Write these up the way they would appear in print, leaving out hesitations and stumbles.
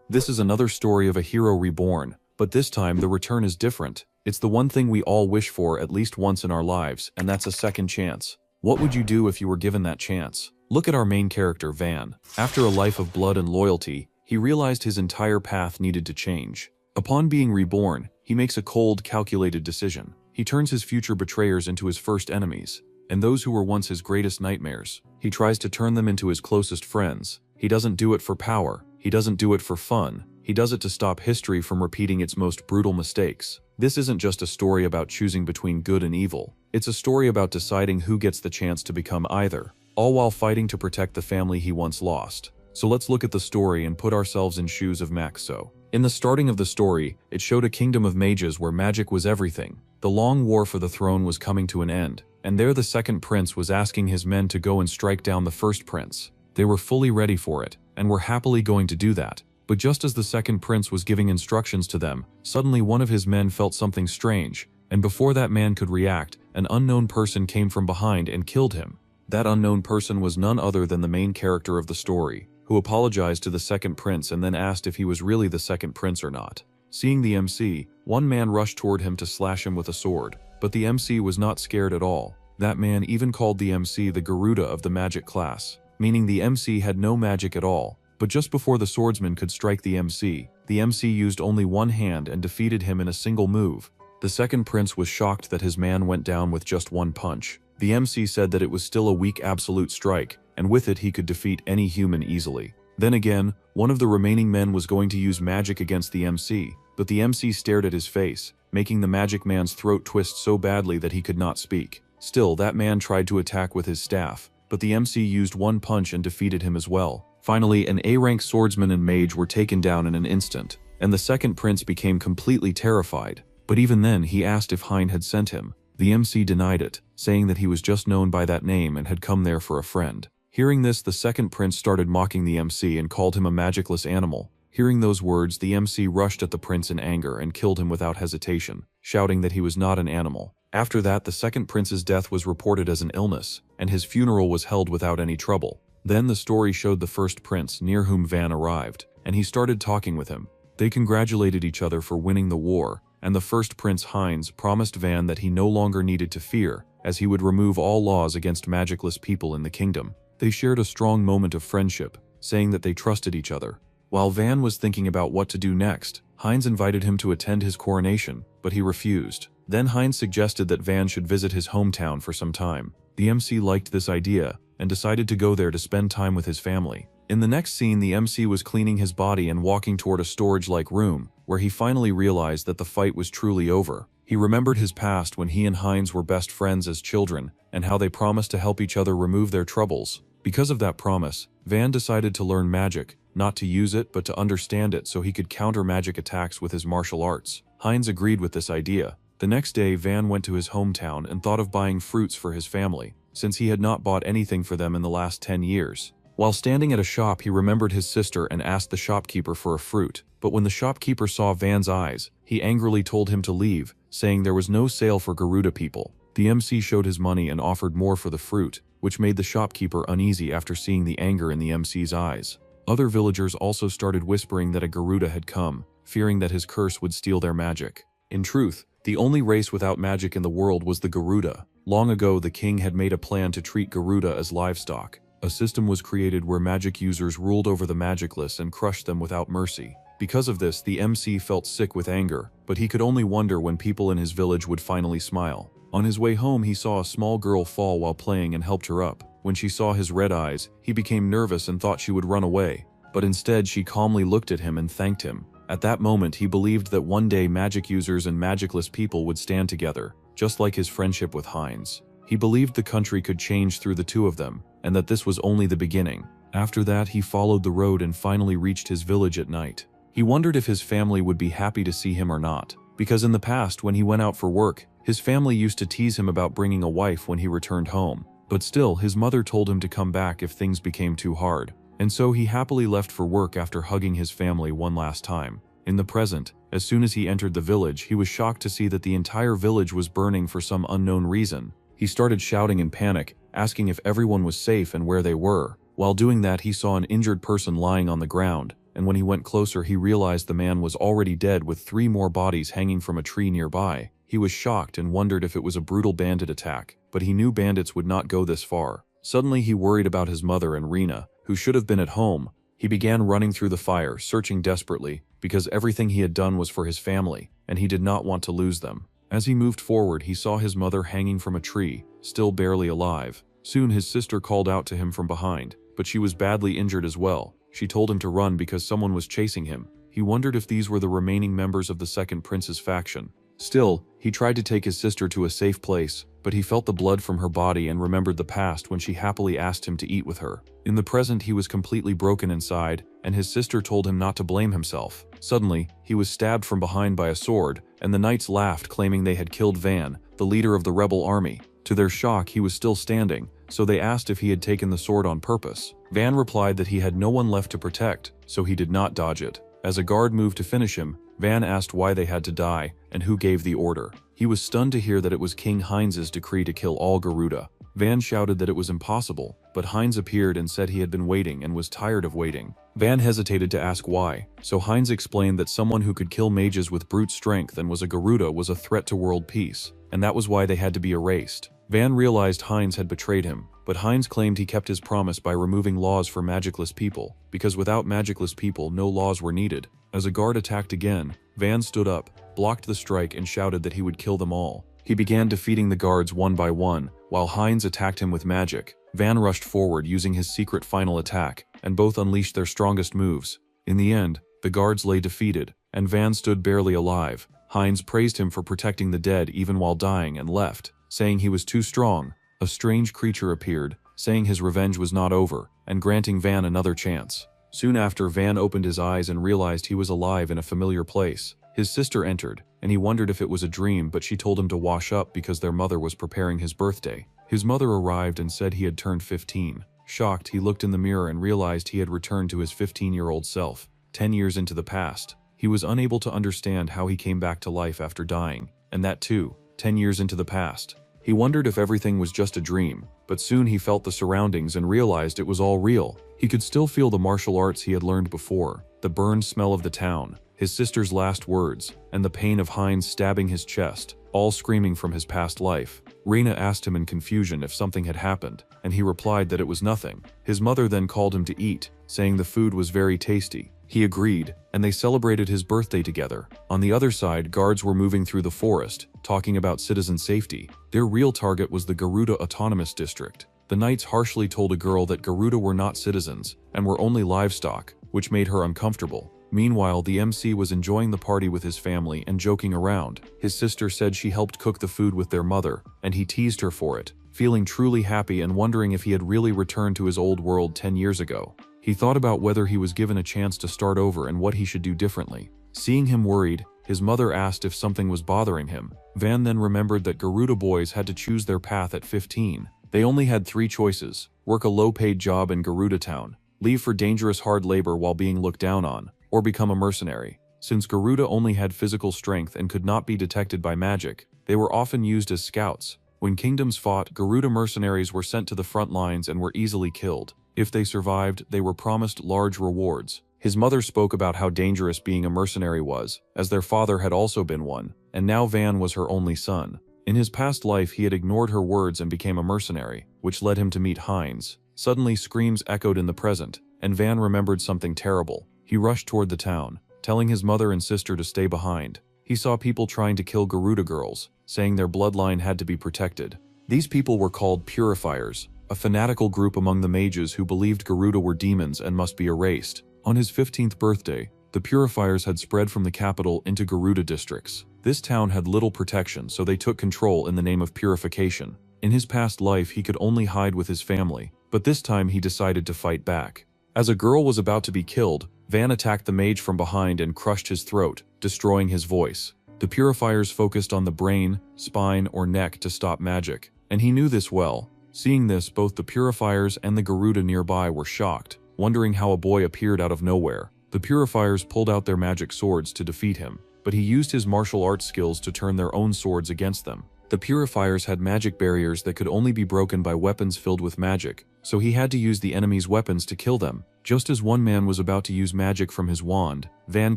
This is another story of a hero reborn, but this time the return is different. It's the one thing we all wish for at least once in our lives, and that's a second chance. What would you do if you were given that chance? Look at our main character, Van. After a life of blood and loyalty, he realized his entire path needed to change. Upon being reborn, he makes a cold, calculated decision. He turns his future betrayers into his first enemies, and those who were once his greatest nightmares. He tries to turn them into his closest friends. He doesn't do it for power. He doesn't do it for fun. He does it to stop history from repeating its most brutal mistakes. This isn't just a story about choosing between good and evil. It's a story about deciding who gets the chance to become either, all while fighting to protect the family he once lost. So let's look at the story and put ourselves in shoes of Maxo. In the starting of the story, it showed a kingdom of mages where magic was everything. The long war for the throne was coming to an end, and there the second prince was asking his men to go and strike down the first prince. They were fully ready for it, and were happily going to do that. But just as the second prince was giving instructions to them, suddenly one of his men felt something strange, and before that man could react, an unknown person came from behind and killed him. That unknown person was none other than the main character of the story, who apologized to the second prince and then asked if he was really the second prince or not. Seeing the MC, one man rushed toward him to slash him with a sword, but the MC was not scared at all. That man even called the MC the Garuda of the magic class, meaning the MC had no magic at all. But just before the swordsman could strike the MC used only one hand and defeated him in a single move. The second prince was shocked that his man went down with just one punch. The MC said that it was still a weak absolute strike, and with it he could defeat any human easily. Then again, one of the remaining men was going to use magic against the MC, but the MC stared at his face, making the magic man's throat twist so badly that he could not speak. Still, that man tried to attack with his staff, but the MC used one punch and defeated him as well. Finally, an A-rank swordsman and mage were taken down in an instant, and the second prince became completely terrified. But even then, he asked if Hein had sent him. The MC denied it, saying that he was just known by that name and had come there for a friend. Hearing this, the second prince started mocking the MC and called him a magicless animal. Hearing those words, the MC rushed at the prince in anger and killed him without hesitation, shouting that he was not an animal. After that, the second prince's death was reported as an illness, and his funeral was held without any trouble. Then the story showed the first prince, near whom Van arrived, and he started talking with him. They congratulated each other for winning the war, and the first prince, Heinz, promised Van that he no longer needed to fear, as he would remove all laws against magicless people in the kingdom. They shared a strong moment of friendship, saying that they trusted each other. While Van was thinking about what to do next, Heinz invited him to attend his coronation, but he refused. Then Heinz suggested that Van should visit his hometown for some time. The MC liked this idea, and decided to go there to spend time with his family. In the next scene, the MC was cleaning his body and walking toward a storage-like room, where he finally realized that the fight was truly over. He remembered his past when he and Heinz were best friends as children, and how they promised to help each other remove their troubles. Because of that promise, Van decided to learn magic, not to use it but to understand it so he could counter magic attacks with his martial arts. Heinz agreed with this idea. The next day, Van went to his hometown and thought of buying fruits for his family, since he had not bought anything for them in the last 10 years. While standing at a shop, he remembered his sister and asked the shopkeeper for a fruit. But when the shopkeeper saw Van's eyes, he angrily told him to leave, saying there was no sale for Garuda people. The MC showed his money and offered more for the fruit, which made the shopkeeper uneasy after seeing the anger in the MC's eyes. Other villagers also started whispering that a Garuda had come, fearing that his curse would steal their magic. In truth, the only race without magic in the world was the Garuda. Long ago, the king had made a plan to treat Garuda as livestock. A system was created where magic users ruled over the magicless and crushed them without mercy. Because of this, the MC felt sick with anger, but he could only wonder when people in his village would finally smile. On his way home, he saw a small girl fall while playing and helped her up. When she saw his red eyes, he became nervous and thought she would run away. But instead, she calmly looked at him and thanked him. At that moment, he believed that one day magic users and magicless people would stand together, just like his friendship with Heinz. He believed the country could change through the two of them, and that this was only the beginning. After that, he followed the road and finally reached his village at night. He wondered if his family would be happy to see him or not, because in the past, when he went out for work, his family used to tease him about bringing a wife when he returned home. But still, his mother told him to come back if things became too hard. And so he happily left for work after hugging his family one last time. In the present, as soon as he entered the village, he was shocked to see that the entire village was burning for some unknown reason. He started shouting in panic, asking if everyone was safe and where they were. While doing that, he saw an injured person lying on the ground, and when he went closer he realized the man was already dead with 3 more bodies hanging from a tree nearby. He was shocked and wondered if it was a brutal bandit attack, but he knew bandits would not go this far. Suddenly he worried about his mother and Rena, who should have been at home. He began running through the fire, searching desperately, because everything he had done was for his family, and he did not want to lose them. As he moved forward, he saw his mother hanging from a tree, still barely alive. Soon his sister called out to him from behind, but she was badly injured as well. She told him to run because someone was chasing him. He wondered if these were the remaining members of the second prince's faction. Still, he tried to take his sister to a safe place, but he felt the blood from her body and remembered the past when she happily asked him to eat with her. In the present, he was completely broken inside, and his sister told him not to blame himself. Suddenly, he was stabbed from behind by a sword, and the knights laughed, claiming they had killed Van, the leader of the rebel army. To their shock, he was still standing, so they asked if he had taken the sword on purpose. Van replied that he had no one left to protect, so he did not dodge it. As a guard moved to finish him, Van asked why they had to die and who gave the order. He was stunned to hear that it was King Heinz's decree to kill all Garuda. Van shouted that it was impossible, but Heinz appeared and said he had been waiting and was tired of waiting. Van hesitated to ask why, so Heinz explained that someone who could kill mages with brute strength and was a Garuda was a threat to world peace, and that was why they had to be erased. Van realized Heinz had betrayed him, but Heinz claimed he kept his promise by removing laws for magicless people, because without magicless people no laws were needed. As a guard attacked again, Van stood up, blocked the strike and shouted that he would kill them all. He began defeating the guards one by one, while Heinz attacked him with magic. Van rushed forward using his secret final attack, and both unleashed their strongest moves. In the end, the guards lay defeated, and Van stood barely alive. Heinz praised him for protecting the dead even while dying and left, saying he was too strong. A strange creature appeared, saying his revenge was not over, and granting Van another chance. Soon after, Van opened his eyes and realized he was alive in a familiar place. His sister entered, and he wondered if it was a dream, but she told him to wash up because their mother was preparing his birthday. His mother arrived and said he had turned 15. Shocked, he looked in the mirror and realized he had returned to his 15-year-old self, 10 years into the past. He was unable to understand how he came back to life after dying, and that too, 10 years into the past. He wondered if everything was just a dream, but soon he felt the surroundings and realized it was all real. He could still feel the martial arts he had learned before, the burned smell of the town, his sister's last words, and the pain of Heinz stabbing his chest, all screaming from his past life. Rena asked him in confusion if something had happened, and he replied that it was nothing. His mother then called him to eat, saying the food was very tasty. He agreed, and they celebrated his birthday together. On the other side, guards were moving through the forest, talking about citizen safety. Their real target was the Garuda Autonomous District. The knights harshly told a girl that Garuda were not citizens, and were only livestock, which made her uncomfortable. Meanwhile, the MC was enjoying the party with his family and joking around. His sister said she helped cook the food with their mother, and he teased her for it, feeling truly happy and wondering if he had really returned to his old world 10 years ago. He thought about whether he was given a chance to start over and what he should do differently. Seeing him worried, his mother asked if something was bothering him. Van then remembered that Garuda boys had to choose their path at 15. They only had 3 choices: work a low-paid job in Garuda Town, leave for dangerous hard labor while being looked down on, or become a mercenary. Since Garuda only had physical strength and could not be detected by magic, they were often used as scouts. When kingdoms fought, Garuda mercenaries were sent to the front lines and were easily killed. If they survived, they were promised large rewards. His mother spoke about how dangerous being a mercenary was, as their father had also been one, and now Van was her only son. In his past life, he had ignored her words and became a mercenary, which led him to meet Heinz. Suddenly, screams echoed in the present, and Van remembered something terrible. He rushed toward the town, telling his mother and sister to stay behind. He saw people trying to kill Garuda girls, saying their bloodline had to be protected. These people were called purifiers, a fanatical group among the mages who believed Garuda were demons and must be erased. On his 15th birthday, the purifiers had spread from the capital into Garuda districts. This town had little protection, so they took control in the name of purification. In his past life, he could only hide with his family, but this time he decided to fight back. As a girl was about to be killed, Van attacked the mage from behind and crushed his throat, destroying his voice. The purifiers focused on the brain, spine, or neck to stop magic, and he knew this well. Seeing this, both the purifiers and the Garuda nearby were shocked, wondering how a boy appeared out of nowhere. The purifiers pulled out their magic swords to defeat him, but he used his martial arts skills to turn their own swords against them. The purifiers had magic barriers that could only be broken by weapons filled with magic, so he had to use the enemy's weapons to kill them. Just as one man was about to use magic from his wand, Van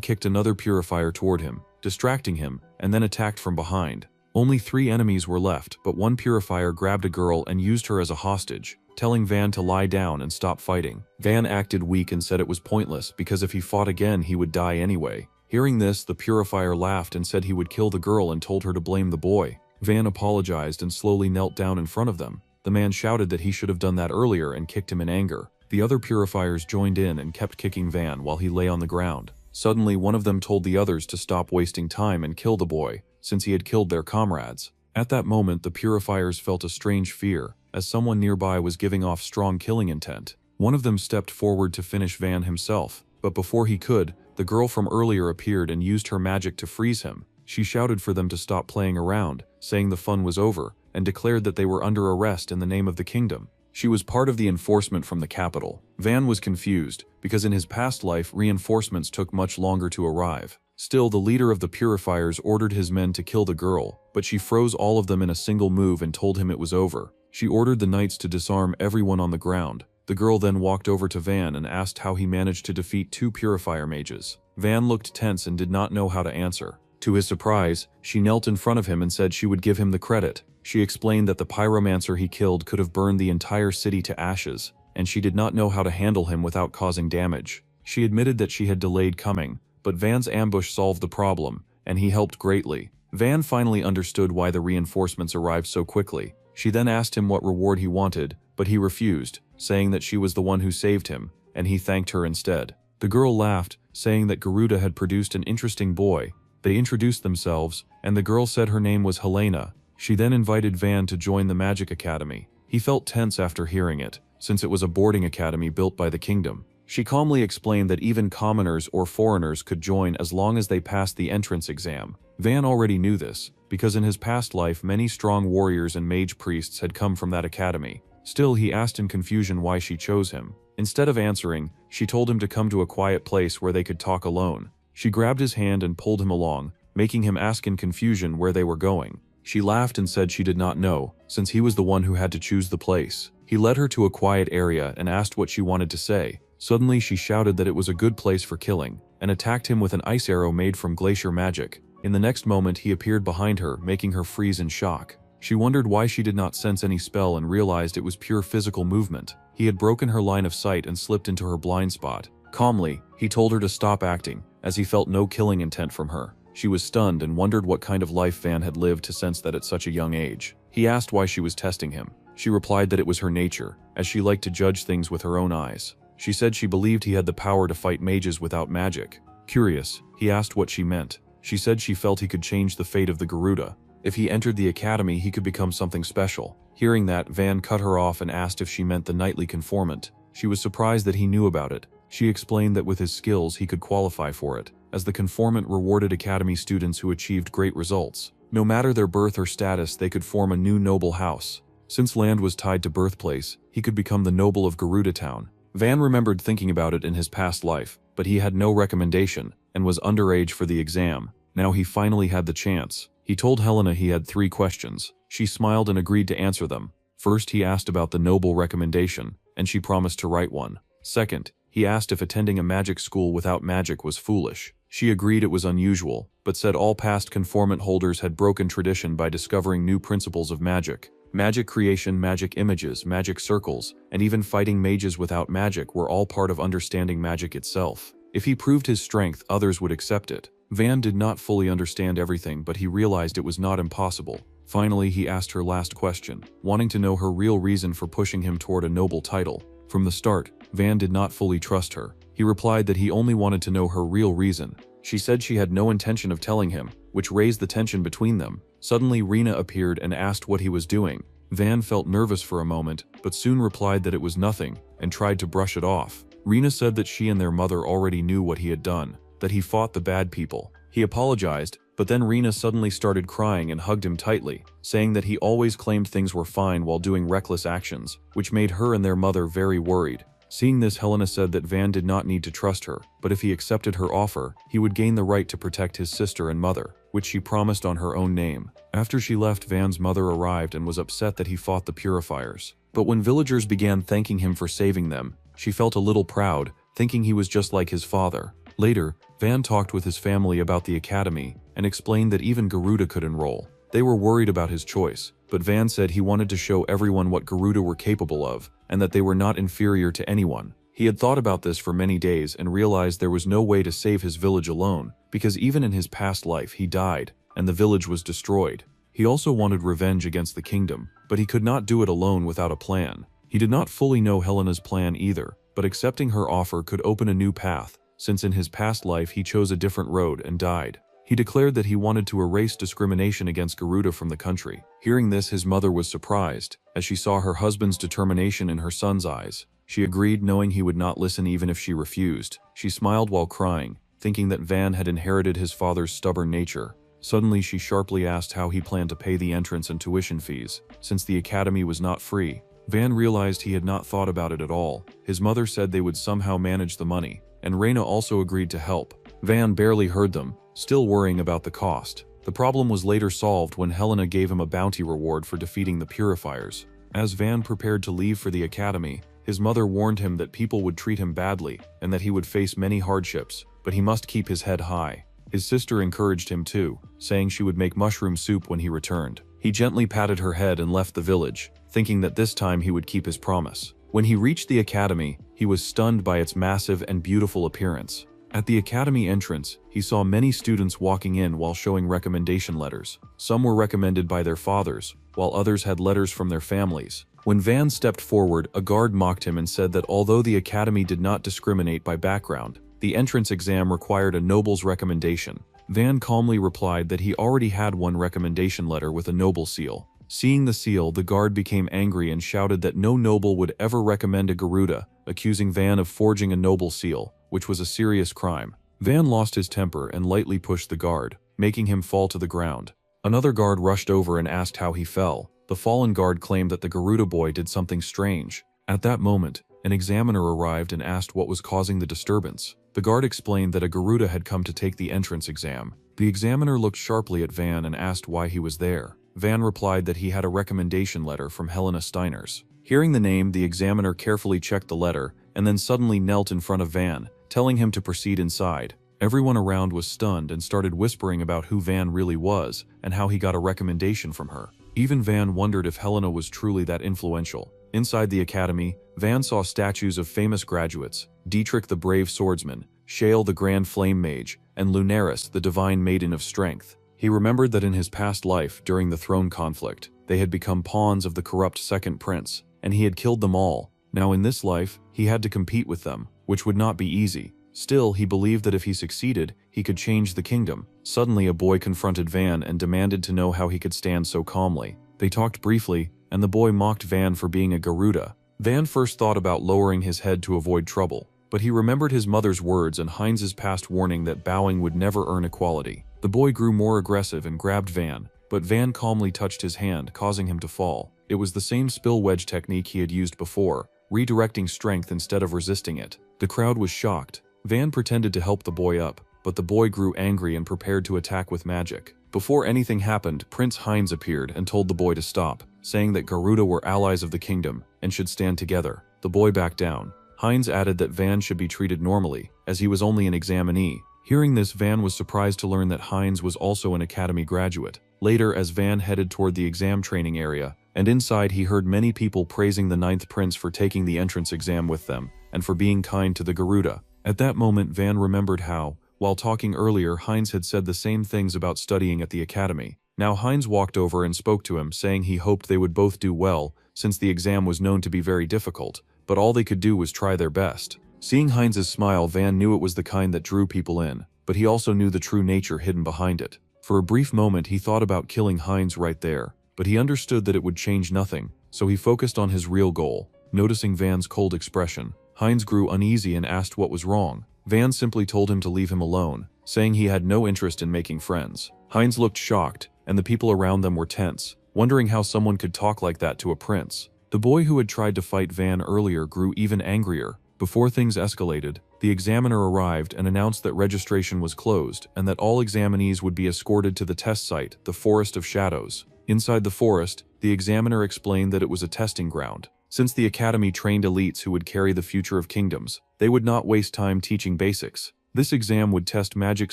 kicked another purifier toward him, distracting him, and then attacked from behind. Only 3 enemies were left, but one purifier grabbed a girl and used her as a hostage, telling Van to lie down and stop fighting. Van acted weak and said it was pointless because if he fought again he would die anyway. Hearing this, the purifier laughed and said he would kill the girl and told her to blame the boy. Van apologized and slowly knelt down in front of them. The man shouted that he should have done that earlier and kicked him in anger. The other purifiers joined in and kept kicking Van while he lay on the ground. Suddenly, one of them told the others to stop wasting time and kill the boy, since he had killed their comrades. At that moment, the purifiers felt a strange fear, as someone nearby was giving off strong killing intent. One of them stepped forward to finish Van himself, but before he could, the girl from earlier appeared and used her magic to freeze him. She shouted for them to stop playing around, saying the fun was over, and declared that they were under arrest in the name of the kingdom. She was part of the enforcement from the capital. Van was confused, because in his past life reinforcements took much longer to arrive. Still, the leader of the purifiers ordered his men to kill the girl, but she froze all of them in a single move and told him it was over. She ordered the knights to disarm everyone on the ground. The girl then walked over to Van and asked how he managed to defeat 2 purifier mages. Van looked tense and did not know how to answer. To his surprise, she knelt in front of him and said she would give him the credit. She explained that the pyromancer he killed could have burned the entire city to ashes, and she did not know how to handle him without causing damage. She admitted that she had delayed coming, but Van's ambush solved the problem, and he helped greatly. Van finally understood why the reinforcements arrived so quickly. She then asked him what reward he wanted, but he refused, saying that she was the one who saved him, and he thanked her instead. The girl laughed, saying that Garuda had produced an interesting boy. They introduced themselves, and the girl said her name was Helena. She then invited Van to join the Magic Academy. He felt tense after hearing it, since it was a boarding academy built by the kingdom. She calmly explained that even commoners or foreigners could join as long as they passed the entrance exam. Van already knew this, because in his past life many strong warriors and mage priests had come from that academy. Still, he asked in confusion why she chose him. Instead of answering, she told him to come to a quiet place where they could talk alone. She grabbed his hand and pulled him along, making him ask in confusion where they were going. She laughed and said she did not know, since he was the one who had to choose the place. He led her to a quiet area and asked what she wanted to say. Suddenly she shouted that it was a good place for killing, and attacked him with an ice arrow made from glacier magic. In the next moment he appeared behind her, making her freeze in shock. She wondered why she did not sense any spell and realized it was pure physical movement. He had broken her line of sight and slipped into her blind spot. Calmly, he told her to stop acting, as he felt no killing intent from her. She was stunned and wondered what kind of life Van had lived to sense that at such a young age. He asked why she was testing him. She replied that it was her nature, as she liked to judge things with her own eyes. She said she believed he had the power to fight mages without magic. Curious, he asked what she meant. She said she felt he could change the fate of the Garuda. If he entered the academy, he could become something special. Hearing that, Van cut her off and asked if she meant the knightly conformant. She was surprised that he knew about it. She explained that with his skills he could qualify for it, as the conformant rewarded academy students who achieved great results. No matter their birth or status, they could form a new noble house. Since land was tied to birthplace, he could become the noble of Garuda Town. Van remembered thinking about it in his past life, but he had no recommendation, and was underage for the exam. Now he finally had the chance. He told Helena he had 3 questions. She smiled and agreed to answer them. First, he asked about the noble recommendation, and she promised to write one. Second, he asked if attending a magic school without magic was foolish. She agreed it was unusual, but said all past conformant holders had broken tradition by discovering new principles of magic. Magic creation, magic images, magic circles, and even fighting mages without magic were all part of understanding magic itself. If he proved his strength, others would accept it. Van did not fully understand everything, but he realized it was not impossible. Finally, he asked her last question, wanting to know her real reason for pushing him toward a noble title. From the start, Van did not fully trust her. He replied that he only wanted to know her real reason. She said she had no intention of telling him, which raised the tension between them. Suddenly, Rena appeared and asked what he was doing. Van felt nervous for a moment, but soon replied that it was nothing, and tried to brush it off. Rena said that she and their mother already knew what he had done, that he fought the bad people. He apologized, but then Rena suddenly started crying and hugged him tightly, saying that he always claimed things were fine while doing reckless actions, which made her and their mother very worried. Seeing this, Helena said that Van did not need to trust her, but if he accepted her offer, he would gain the right to protect his sister and mother, which she promised on her own name. After she left, Van's mother arrived and was upset that he fought the purifiers. But when villagers began thanking him for saving them, she felt a little proud, thinking he was just like his father. Later, Van talked with his family about the academy and explained that even Garuda could enroll. They were worried about his choice, but Van said he wanted to show everyone what Garuda were capable of and that they were not inferior to anyone. He had thought about this for many days and realized there was no way to save his village alone, because even in his past life he died, and the village was destroyed. He also wanted revenge against the kingdom, but he could not do it alone without a plan. He did not fully know Helena's plan either, but accepting her offer could open a new path, since in his past life he chose a different road and died. He declared that he wanted to erase discrimination against Garuda from the country. Hearing this, his mother was surprised, as she saw her husband's determination in her son's eyes. She agreed, knowing he would not listen even if she refused. She smiled while crying, thinking that Van had inherited his father's stubborn nature. Suddenly, she sharply asked how he planned to pay the entrance and tuition fees, since the academy was not free. Van realized he had not thought about it at all. His mother said they would somehow manage the money, and Reina also agreed to help. Van barely heard them, still worrying about the cost. The problem was later solved when Helena gave him a bounty reward for defeating the purifiers. As Van prepared to leave for the academy, his mother warned him that people would treat him badly and that he would face many hardships, but he must keep his head high. His sister encouraged him too, saying she would make mushroom soup when he returned. He gently patted her head and left the village, thinking that this time he would keep his promise. When he reached the academy, he was stunned by its massive and beautiful appearance. At the academy entrance, he saw many students walking in while showing recommendation letters. Some were recommended by their fathers, while others had letters from their families. When Van stepped forward, a guard mocked him and said that although the academy did not discriminate by background, the entrance exam required a noble's recommendation. Van calmly replied that he already had one recommendation letter with a noble seal. Seeing the seal, the guard became angry and shouted that no noble would ever recommend a Garuda, accusing Van of forging a noble seal, which was a serious crime. Van lost his temper and lightly pushed the guard, making him fall to the ground. Another guard rushed over and asked how he fell. The fallen guard claimed that the Garuda boy did something strange. At that moment, an examiner arrived and asked what was causing the disturbance. The guard explained that a Garuda had come to take the entrance exam. The examiner looked sharply at Van and asked why he was there. Van replied that he had a recommendation letter from Helena Steiners. Hearing the name, the examiner carefully checked the letter and then suddenly knelt in front of Van, telling him to proceed inside. Everyone around was stunned and started whispering about who Van really was and how he got a recommendation from her. Even Van wondered if Helena was truly that influential. Inside the academy, Van saw statues of famous graduates: Dietrich the brave swordsman, Shale the grand flame mage, and Lunaris the divine maiden of strength. He remembered that in his past life, during the throne conflict, they had become pawns of the corrupt second prince, and he had killed them all. Now in this life, he had to compete with them, which would not be easy. Still, he believed that if he succeeded, he could change the kingdom. Suddenly, a boy confronted Van and demanded to know how he could stand so calmly. They talked briefly, and the boy mocked Van for being a Garuda. Van first thought about lowering his head to avoid trouble, but he remembered his mother's words and Heinz's past warning that bowing would never earn equality. The boy grew more aggressive and grabbed Van, but Van calmly touched his hand, causing him to fall. It was the same spill wedge technique he had used before, redirecting strength instead of resisting it. The crowd was shocked. Van pretended to help the boy up, but the boy grew angry and prepared to attack with magic. Before anything happened, Prince Heinz appeared and told the boy to stop, saying that Garuda were allies of the kingdom and should stand together. The boy backed down. Heinz added that Van should be treated normally, as he was only an examinee. Hearing this, Van was surprised to learn that Heinz was also an academy graduate. Later, as Van headed toward the exam training area, and inside he heard many people praising the 9th prince for taking the entrance exam with them, and for being kind to the Garuda. At that moment, Van remembered how, while talking earlier, Heinz had said the same things about studying at the academy. Now Heinz walked over and spoke to him, saying he hoped they would both do well, since the exam was known to be very difficult, but all they could do was try their best. Seeing Heinz's smile, Van knew it was the kind that drew people in, but he also knew the true nature hidden behind it. For a brief moment, he thought about killing Heinz right there, but he understood that it would change nothing, so he focused on his real goal. Noticing Van's cold expression, Heinz grew uneasy and asked what was wrong. Van simply told him to leave him alone, saying he had no interest in making friends. Heinz looked shocked, and the people around them were tense, wondering how someone could talk like that to a prince. The boy who had tried to fight Van earlier grew even angrier, Before things escalated, the examiner arrived and announced that registration was closed and that all examinees would be escorted to the test site, the Forest of Shadows. Inside the forest, the examiner explained that it was a testing ground. Since the academy trained elites who would carry the future of kingdoms, they would not waste time teaching basics. This exam would test magic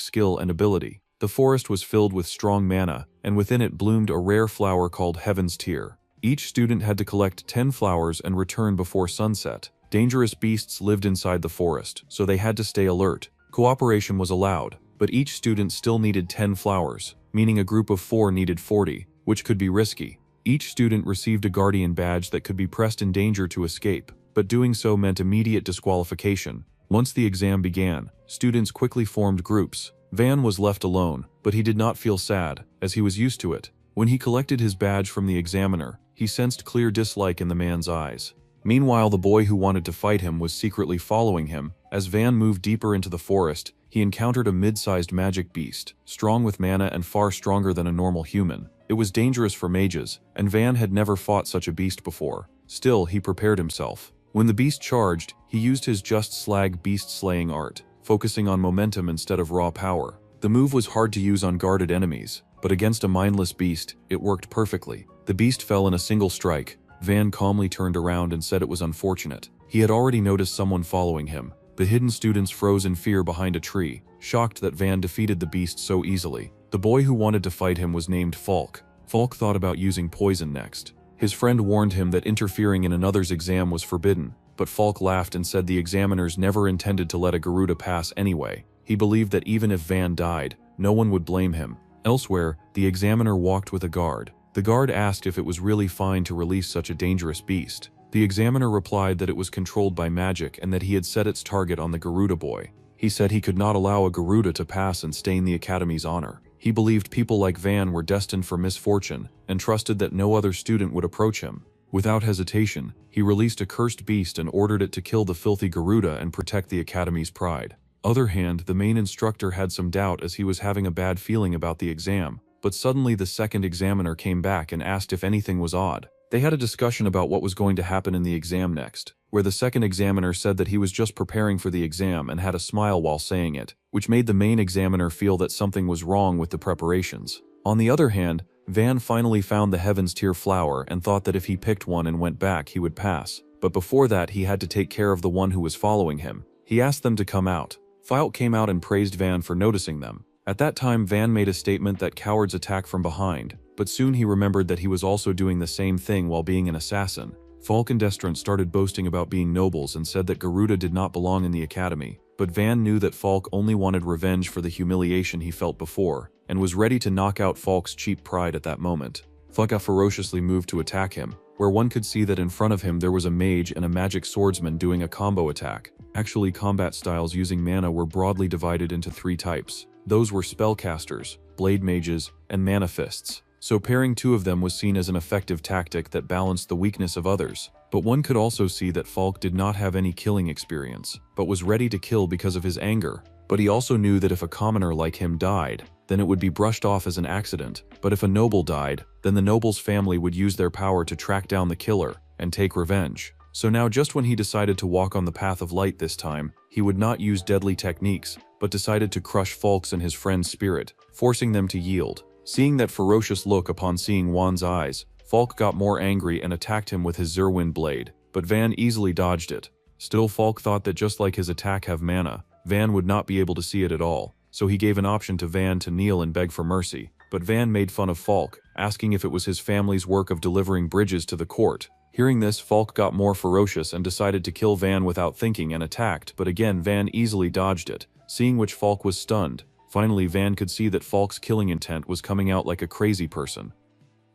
skill and ability. The forest was filled with strong mana, and within it bloomed a rare flower called Heaven's Tear. Each student had to collect 10 flowers and return before sunset. Dangerous beasts lived inside the forest, so they had to stay alert. Cooperation was allowed, but each student still needed 10 flowers, meaning a group of 4 needed 40, which could be risky. Each student received a guardian badge that could be pressed in danger to escape, but doing so meant immediate disqualification. Once the exam began, students quickly formed groups. Van was left alone, but he did not feel sad, as he was used to it. When he collected his badge from the examiner, he sensed clear dislike in the man's eyes. Meanwhile, the boy who wanted to fight him was secretly following him. As Van moved deeper into the forest, he encountered a mid-sized magic beast, strong with mana and far stronger than a normal human. It was dangerous for mages, and Van had never fought such a beast before. Still, he prepared himself. When the beast charged, he used his Just Slag beast-slaying art, focusing on momentum instead of raw power. The move was hard to use on guarded enemies, but against a mindless beast, it worked perfectly. The beast fell in a single strike. Van calmly turned around and said it was unfortunate. He had already noticed someone following him. The hidden students froze in fear behind a tree, shocked that Van defeated the beast so easily. The boy who wanted to fight him was named Falk. Falk thought about using poison next. His friend warned him that interfering in another's exam was forbidden, but Falk laughed and said the examiners never intended to let a Garuda pass anyway. He believed that even if Van died, no one would blame him. Elsewhere, the examiner walked with a guard. The guard asked if it was really fine to release such a dangerous beast. The examiner replied that it was controlled by magic and that he had set its target on the Garuda boy. He said he could not allow a Garuda to pass and stain the academy's honor. He believed people like Van were destined for misfortune and trusted that no other student would approach him. Without hesitation, he released a cursed beast and ordered it to kill the filthy Garuda and protect the academy's pride. Other hand, the main instructor had some doubt as he was having a bad feeling about the exam, but suddenly the second examiner came back and asked if anything was odd. They had a discussion about what was going to happen in the exam next, where the second examiner said that he was just preparing for the exam and had a smile while saying it, which made the main examiner feel that something was wrong with the preparations. On the other hand, Van finally found the Heaven's Tear flower and thought that if he picked one and went back he would pass, but before that he had to take care of the one who was following him. He asked them to come out. Falk came out and praised Van for noticing them. At that time, Van made a statement that cowards attack from behind, but soon he remembered that he was also doing the same thing while being an assassin. Falk and Destrant started boasting about being nobles and said that Garuda did not belong in the academy, but Van knew that Falk only wanted revenge for the humiliation he felt before, and was ready to knock out Falk's cheap pride at that moment. Falk ferociously moved to attack him, where one could see that in front of him there was a mage and a magic swordsman doing a combo attack. Actually, combat styles using mana were broadly divided into 3 types. Those were spellcasters, blade mages, and mana fists. So pairing 2 of them was seen as an effective tactic that balanced the weakness of others. But one could also see that Falk did not have any killing experience, but was ready to kill because of his anger. But he also knew that if a commoner like him died, then it would be brushed off as an accident. But if a noble died, then the noble's family would use their power to track down the killer and take revenge. So now, just when he decided to walk on the path of light this time, he would not use deadly techniques, but decided to crush Falk's and his friend's spirit, forcing them to yield. Seeing that ferocious look upon seeing Juan's eyes, Falk got more angry and attacked him with his Zerwind blade, but Van easily dodged it. Still, Falk thought that just like his attack have mana, Van would not be able to see it at all, so he gave an option to Van to kneel and beg for mercy. But Van made fun of Falk, asking if it was his family's work of delivering bridges to the court. Hearing this, Falk got more ferocious and decided to kill Van without thinking and attacked, but again Van easily dodged it, seeing which Falk was stunned. Finally, Van could see that Falk's killing intent was coming out like a crazy person.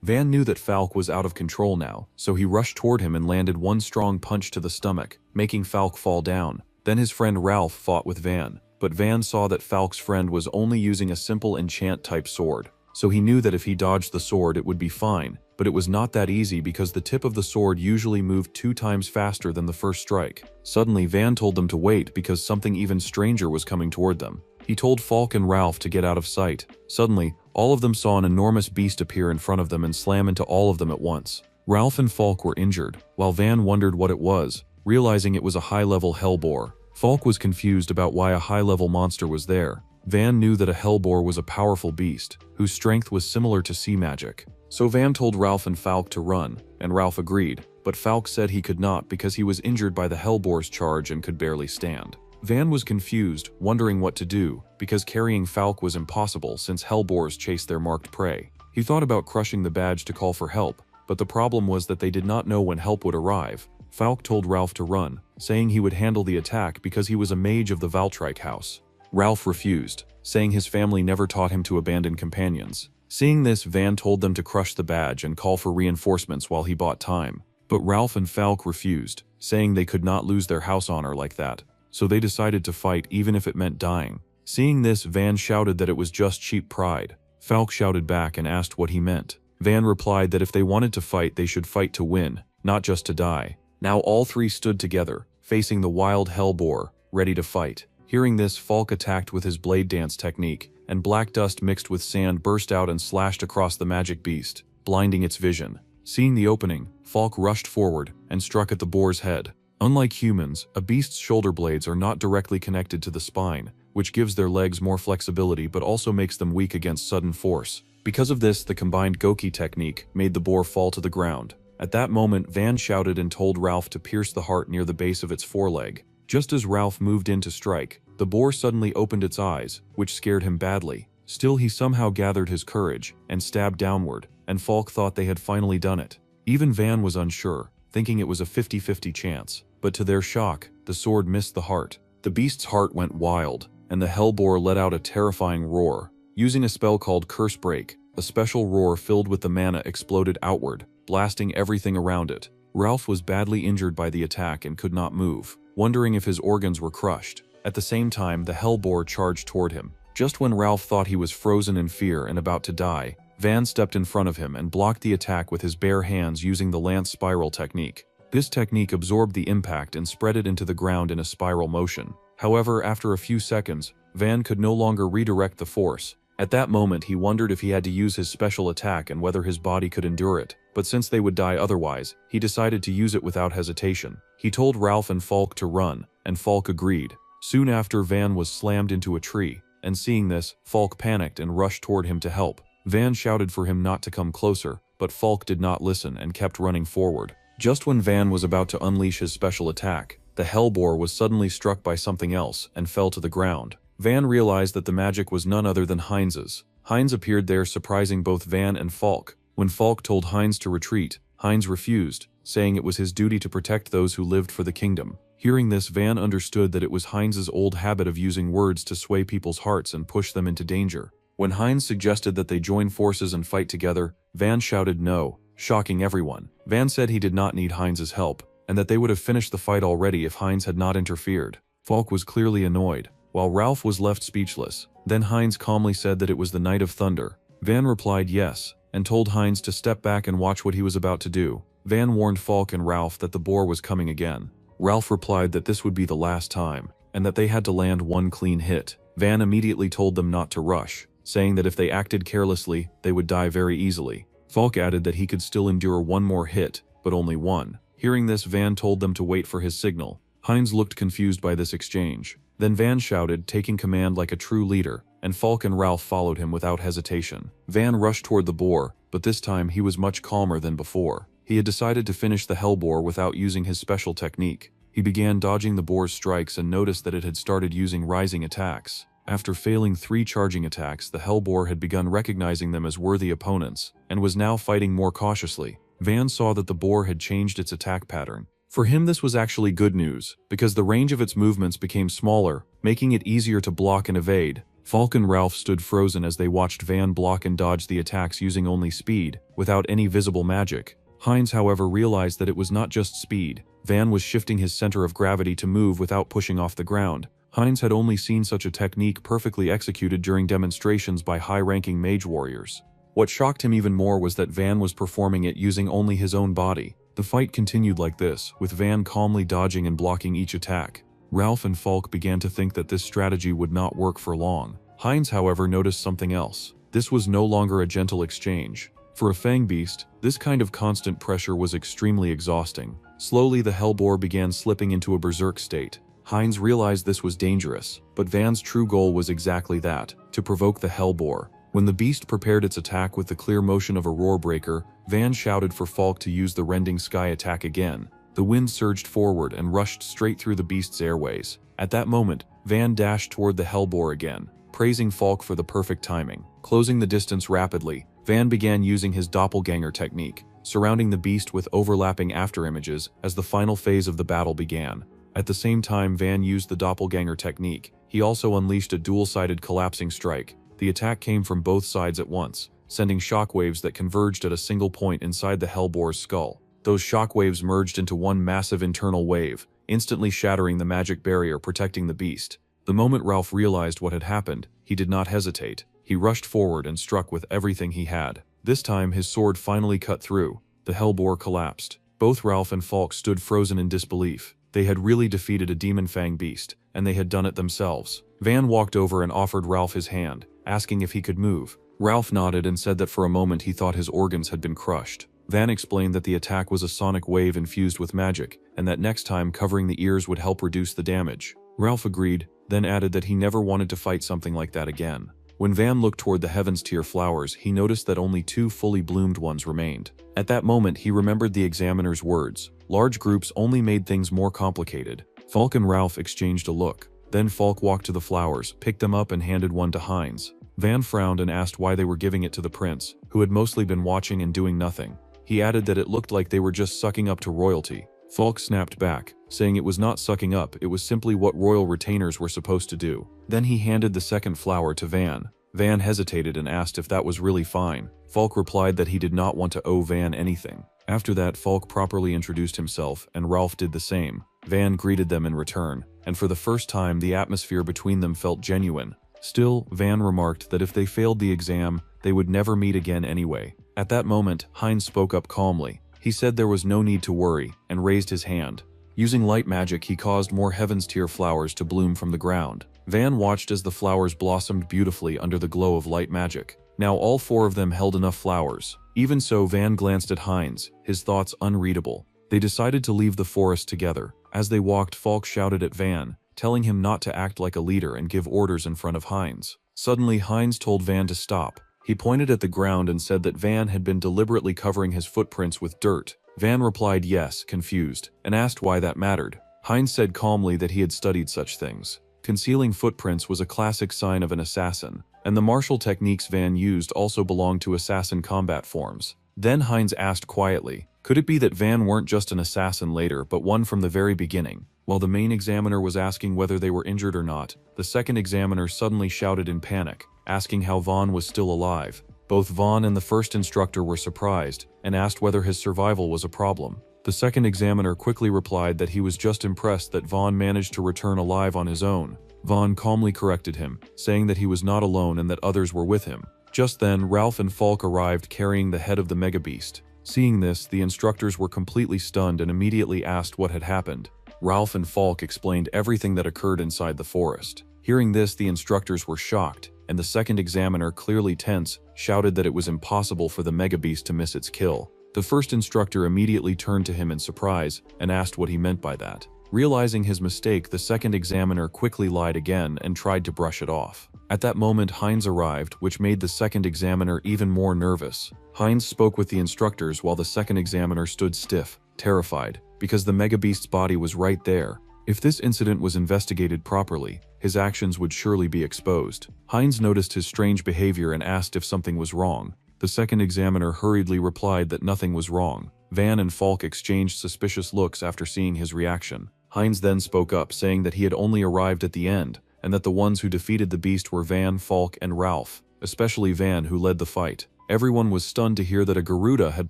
Van knew that Falk was out of control now, so he rushed toward him and landed one strong punch to the stomach, making Falk fall down. Then his friend Ralph fought with Van, but Van saw that Falk's friend was only using a simple enchant-type sword, so he knew that if he dodged the sword it would be fine, but it was not that easy because the tip of the sword usually moved 2 times faster than the first strike. Suddenly, Van told them to wait because something even stranger was coming toward them. He told Falk and Ralph to get out of sight. Suddenly, all of them saw an enormous beast appear in front of them and slam into all of them at once. Ralph and Falk were injured, while Van wondered what it was. realizing it was a high-level hellboar. Falk was confused about why a high-level monster was there. Van knew that a hellboar was a powerful beast, whose strength was similar to sea magic. So Van told Ralph and Falk to run, and Ralph agreed, but Falk said he could not because he was injured by the hellboar's charge and could barely stand. Van was confused, wondering what to do, because carrying Falk was impossible since hellboars chase their marked prey. He thought about crushing the badge to call for help, but the problem was that they did not know when help would arrive. Falk told Ralph to run, saying he would handle the attack because he was a mage of the Valtryke house. Ralph refused, saying his family never taught him to abandon companions. Seeing this, Van told them to crush the badge and call for reinforcements while he bought time. But Ralph and Falk refused, saying they could not lose their house honor like that. So they decided to fight even if it meant dying. Seeing this, Van shouted that it was just cheap pride. Falk shouted back and asked what he meant. Van replied that if they wanted to fight, they should fight to win, not just to die. Now all three stood together, facing the wild hellboar, ready to fight. Hearing this, Falk attacked with his blade dance technique, and black dust mixed with sand burst out and slashed across the magic beast, blinding its vision. Seeing the opening, Falk rushed forward and struck at the boar's head. Unlike humans, a beast's shoulder blades are not directly connected to the spine, which gives their legs more flexibility but also makes them weak against sudden force. Because of this, the combined Goki technique made the boar fall to the ground. At that moment, Van shouted and told Ralph to pierce the heart near the base of its foreleg. Just as Ralph moved in to strike, the boar suddenly opened its eyes, which scared him badly. Still, he somehow gathered his courage and stabbed downward, and Falk thought they had finally done it. Even Van was unsure, thinking it was a 50-50 chance, but to their shock, the sword missed the heart. The beast's heart went wild, and the hellboar let out a terrifying roar. Using a spell called Curse Break, a special roar filled with the mana exploded outward, blasting everything around it. Ralph was badly injured by the attack and could not move, wondering if his organs were crushed. At the same time, the hellboar charged toward him. Just when Ralph thought he was frozen in fear and about to die, Van stepped in front of him and blocked the attack with his bare hands using the lance spiral technique. This technique absorbed the impact and spread it into the ground in a spiral motion. However, after a few seconds, Van could no longer redirect the force. At that moment, he wondered if he had to use his special attack and whether his body could endure it. But since they would die otherwise, he decided to use it without hesitation. He told Ralph and Falk to run, and Falk agreed. Soon after, Van was slammed into a tree, and seeing this, Falk panicked and rushed toward him to help. Van shouted for him not to come closer, but Falk did not listen and kept running forward. Just when Van was about to unleash his special attack, the hellboar was suddenly struck by something else and fell to the ground. Van realized that the magic was none other than Heinz's. Heinz appeared there, surprising both Van and Falk. When Falk told Heinz to retreat, Heinz refused, saying it was his duty to protect those who lived for the kingdom. Hearing this, Van understood that it was Heinz's old habit of using words to sway people's hearts and push them into danger. When Heinz suggested that they join forces and fight together, Van shouted no, shocking everyone. Van said he did not need Heinz's help, and that they would have finished the fight already if Heinz had not interfered. Falk was clearly annoyed, while Ralph was left speechless. Then Heinz calmly said that it was the Night of Thunder. Van replied yes, and told Heinz to step back and watch what he was about to do. Van warned Falk and Ralph that the boar was coming again. Ralph replied that this would be the last time, and that they had to land one clean hit. Van immediately told them not to rush, saying that if they acted carelessly, they would die very easily. Falk added that he could still endure one more hit, but only one. Hearing this, Van told them to wait for his signal. Heinz looked confused by this exchange. Then Van shouted, taking command like a true leader, and Falk and Ralph followed him without hesitation. Van rushed toward the boar, but this time he was much calmer than before. He had decided to finish the hellboar without using his special technique. He began dodging the boar's strikes and noticed that it had started using rising attacks. After failing 3 charging attacks, the hellboar had begun recognizing them as worthy opponents, and was now fighting more cautiously. Van saw that the boar had changed its attack pattern. For him, this was actually good news, because the range of its movements became smaller, making it easier to block and evade. Falk and Ralph stood frozen as they watched Van block and dodge the attacks using only speed, without any visible magic. Heinz, however, realized that it was not just speed. Van was shifting his center of gravity to move without pushing off the ground. Heinz had only seen such a technique perfectly executed during demonstrations by high-ranking mage warriors. What shocked him even more was that Van was performing it using only his own body. The fight continued like this, with Van calmly dodging and blocking each attack. Ralph and Falk began to think that this strategy would not work for long. Heinz, however, noticed something else. This was no longer a gentle exchange. For a fang beast, this kind of constant pressure was extremely exhausting. Slowly the hellboar began slipping into a berserk state. Heinz realized this was dangerous, but Van's true goal was exactly that, to provoke the hellboar. When the beast prepared its attack with the clear motion of a roar breaker, Van shouted for Falk to use the rending sky attack again. The wind surged forward and rushed straight through the beast's airways. At that moment, Van dashed toward the hellboar again, praising Falk for the perfect timing. Closing the distance rapidly, Van began using his doppelganger technique, surrounding the beast with overlapping afterimages as the final phase of the battle began. At the same time Van used the doppelganger technique, he also unleashed a dual-sided collapsing strike. The attack came from both sides at once, sending shockwaves that converged at a single point inside the hellboar's skull. Those shockwaves merged into one massive internal wave, instantly shattering the magic barrier protecting the beast. The moment Ralph realized what had happened, he did not hesitate. He rushed forward and struck with everything he had. This time his sword finally cut through. The hellboar collapsed. Both Ralph and Falk stood frozen in disbelief. They had really defeated a demon fang beast, and they had done it themselves. Van walked over and offered Ralph his hand, asking if he could move. Ralph nodded and said that for a moment he thought his organs had been crushed. Van explained that the attack was a sonic wave infused with magic, and that next time covering the ears would help reduce the damage. Ralph agreed, then added that he never wanted to fight something like that again. When Van looked toward the Heaven's Tier flowers, he noticed that only 2 fully bloomed ones remained. At that moment he remembered the examiner's words. Large groups only made things more complicated. Falk and Ralph exchanged a look. Then Falk walked to the flowers, picked them up and handed one to Heinz. Van frowned and asked why they were giving it to the prince, who had mostly been watching and doing nothing. He added that it looked like they were just sucking up to royalty. Falk snapped back, saying it was not sucking up, it was simply what royal retainers were supposed to do. Then he handed the second flower to Van. Van hesitated and asked if that was really fine. Falk replied that he did not want to owe Van anything. After that, Falk properly introduced himself, and Ralph did the same. Van greeted them in return, and for the first time the atmosphere between them felt genuine. Still, Van remarked that if they failed the exam, they would never meet again anyway. At that moment, Heinz spoke up calmly. He said there was no need to worry, and raised his hand. Using light magic, he caused more Heaven's Tier flowers to bloom from the ground. Van watched as the flowers blossomed beautifully under the glow of light magic. Now all 4 of them held enough flowers. Even so, Van glanced at Heinz, his thoughts unreadable. They decided to leave the forest together. As they walked, Falk shouted at Van, telling him not to act like a leader and give orders in front of Heinz. Suddenly, Heinz told Van to stop. He pointed at the ground and said that Van had been deliberately covering his footprints with dirt. Van replied yes, confused, and asked why that mattered. Heinz said calmly that he had studied such things. Concealing footprints was a classic sign of an assassin, and the martial techniques Van used also belonged to assassin combat forms. Then Heinz asked quietly, could it be that Van weren't just an assassin later but one from the very beginning? While the main examiner was asking whether they were injured or not, the second examiner suddenly shouted in panic, asking how Vaughn was still alive. Both Vaughn and the first instructor were surprised, and asked whether his survival was a problem. The second examiner quickly replied that he was just impressed that Vaughn managed to return alive on his own. Vaughn calmly corrected him, saying that he was not alone and that others were with him. Just then, Ralph and Falk arrived carrying the head of the mega beast. Seeing this, the instructors were completely stunned and immediately asked what had happened. Ralph and Falk explained everything that occurred inside the forest. Hearing this, the instructors were shocked, and the second examiner, clearly tense, shouted that it was impossible for the mega beast to miss its kill. The first instructor immediately turned to him in surprise and asked what he meant by that. Realizing his mistake, the second examiner quickly lied again and tried to brush it off. At that moment, Heinz arrived, which made the second examiner even more nervous. Heinz spoke with the instructors while the second examiner stood stiff, terrified, because the mega beast's body was right there. If this incident was investigated properly, his actions would surely be exposed. Heinz noticed his strange behavior and asked if something was wrong. The second examiner hurriedly replied that nothing was wrong. Van and Falk exchanged suspicious looks after seeing his reaction. Heinz then spoke up, saying that he had only arrived at the end, and that the ones who defeated the beast were Van, Falk, and Ralph, especially Van, who led the fight. Everyone was stunned to hear that a Garuda had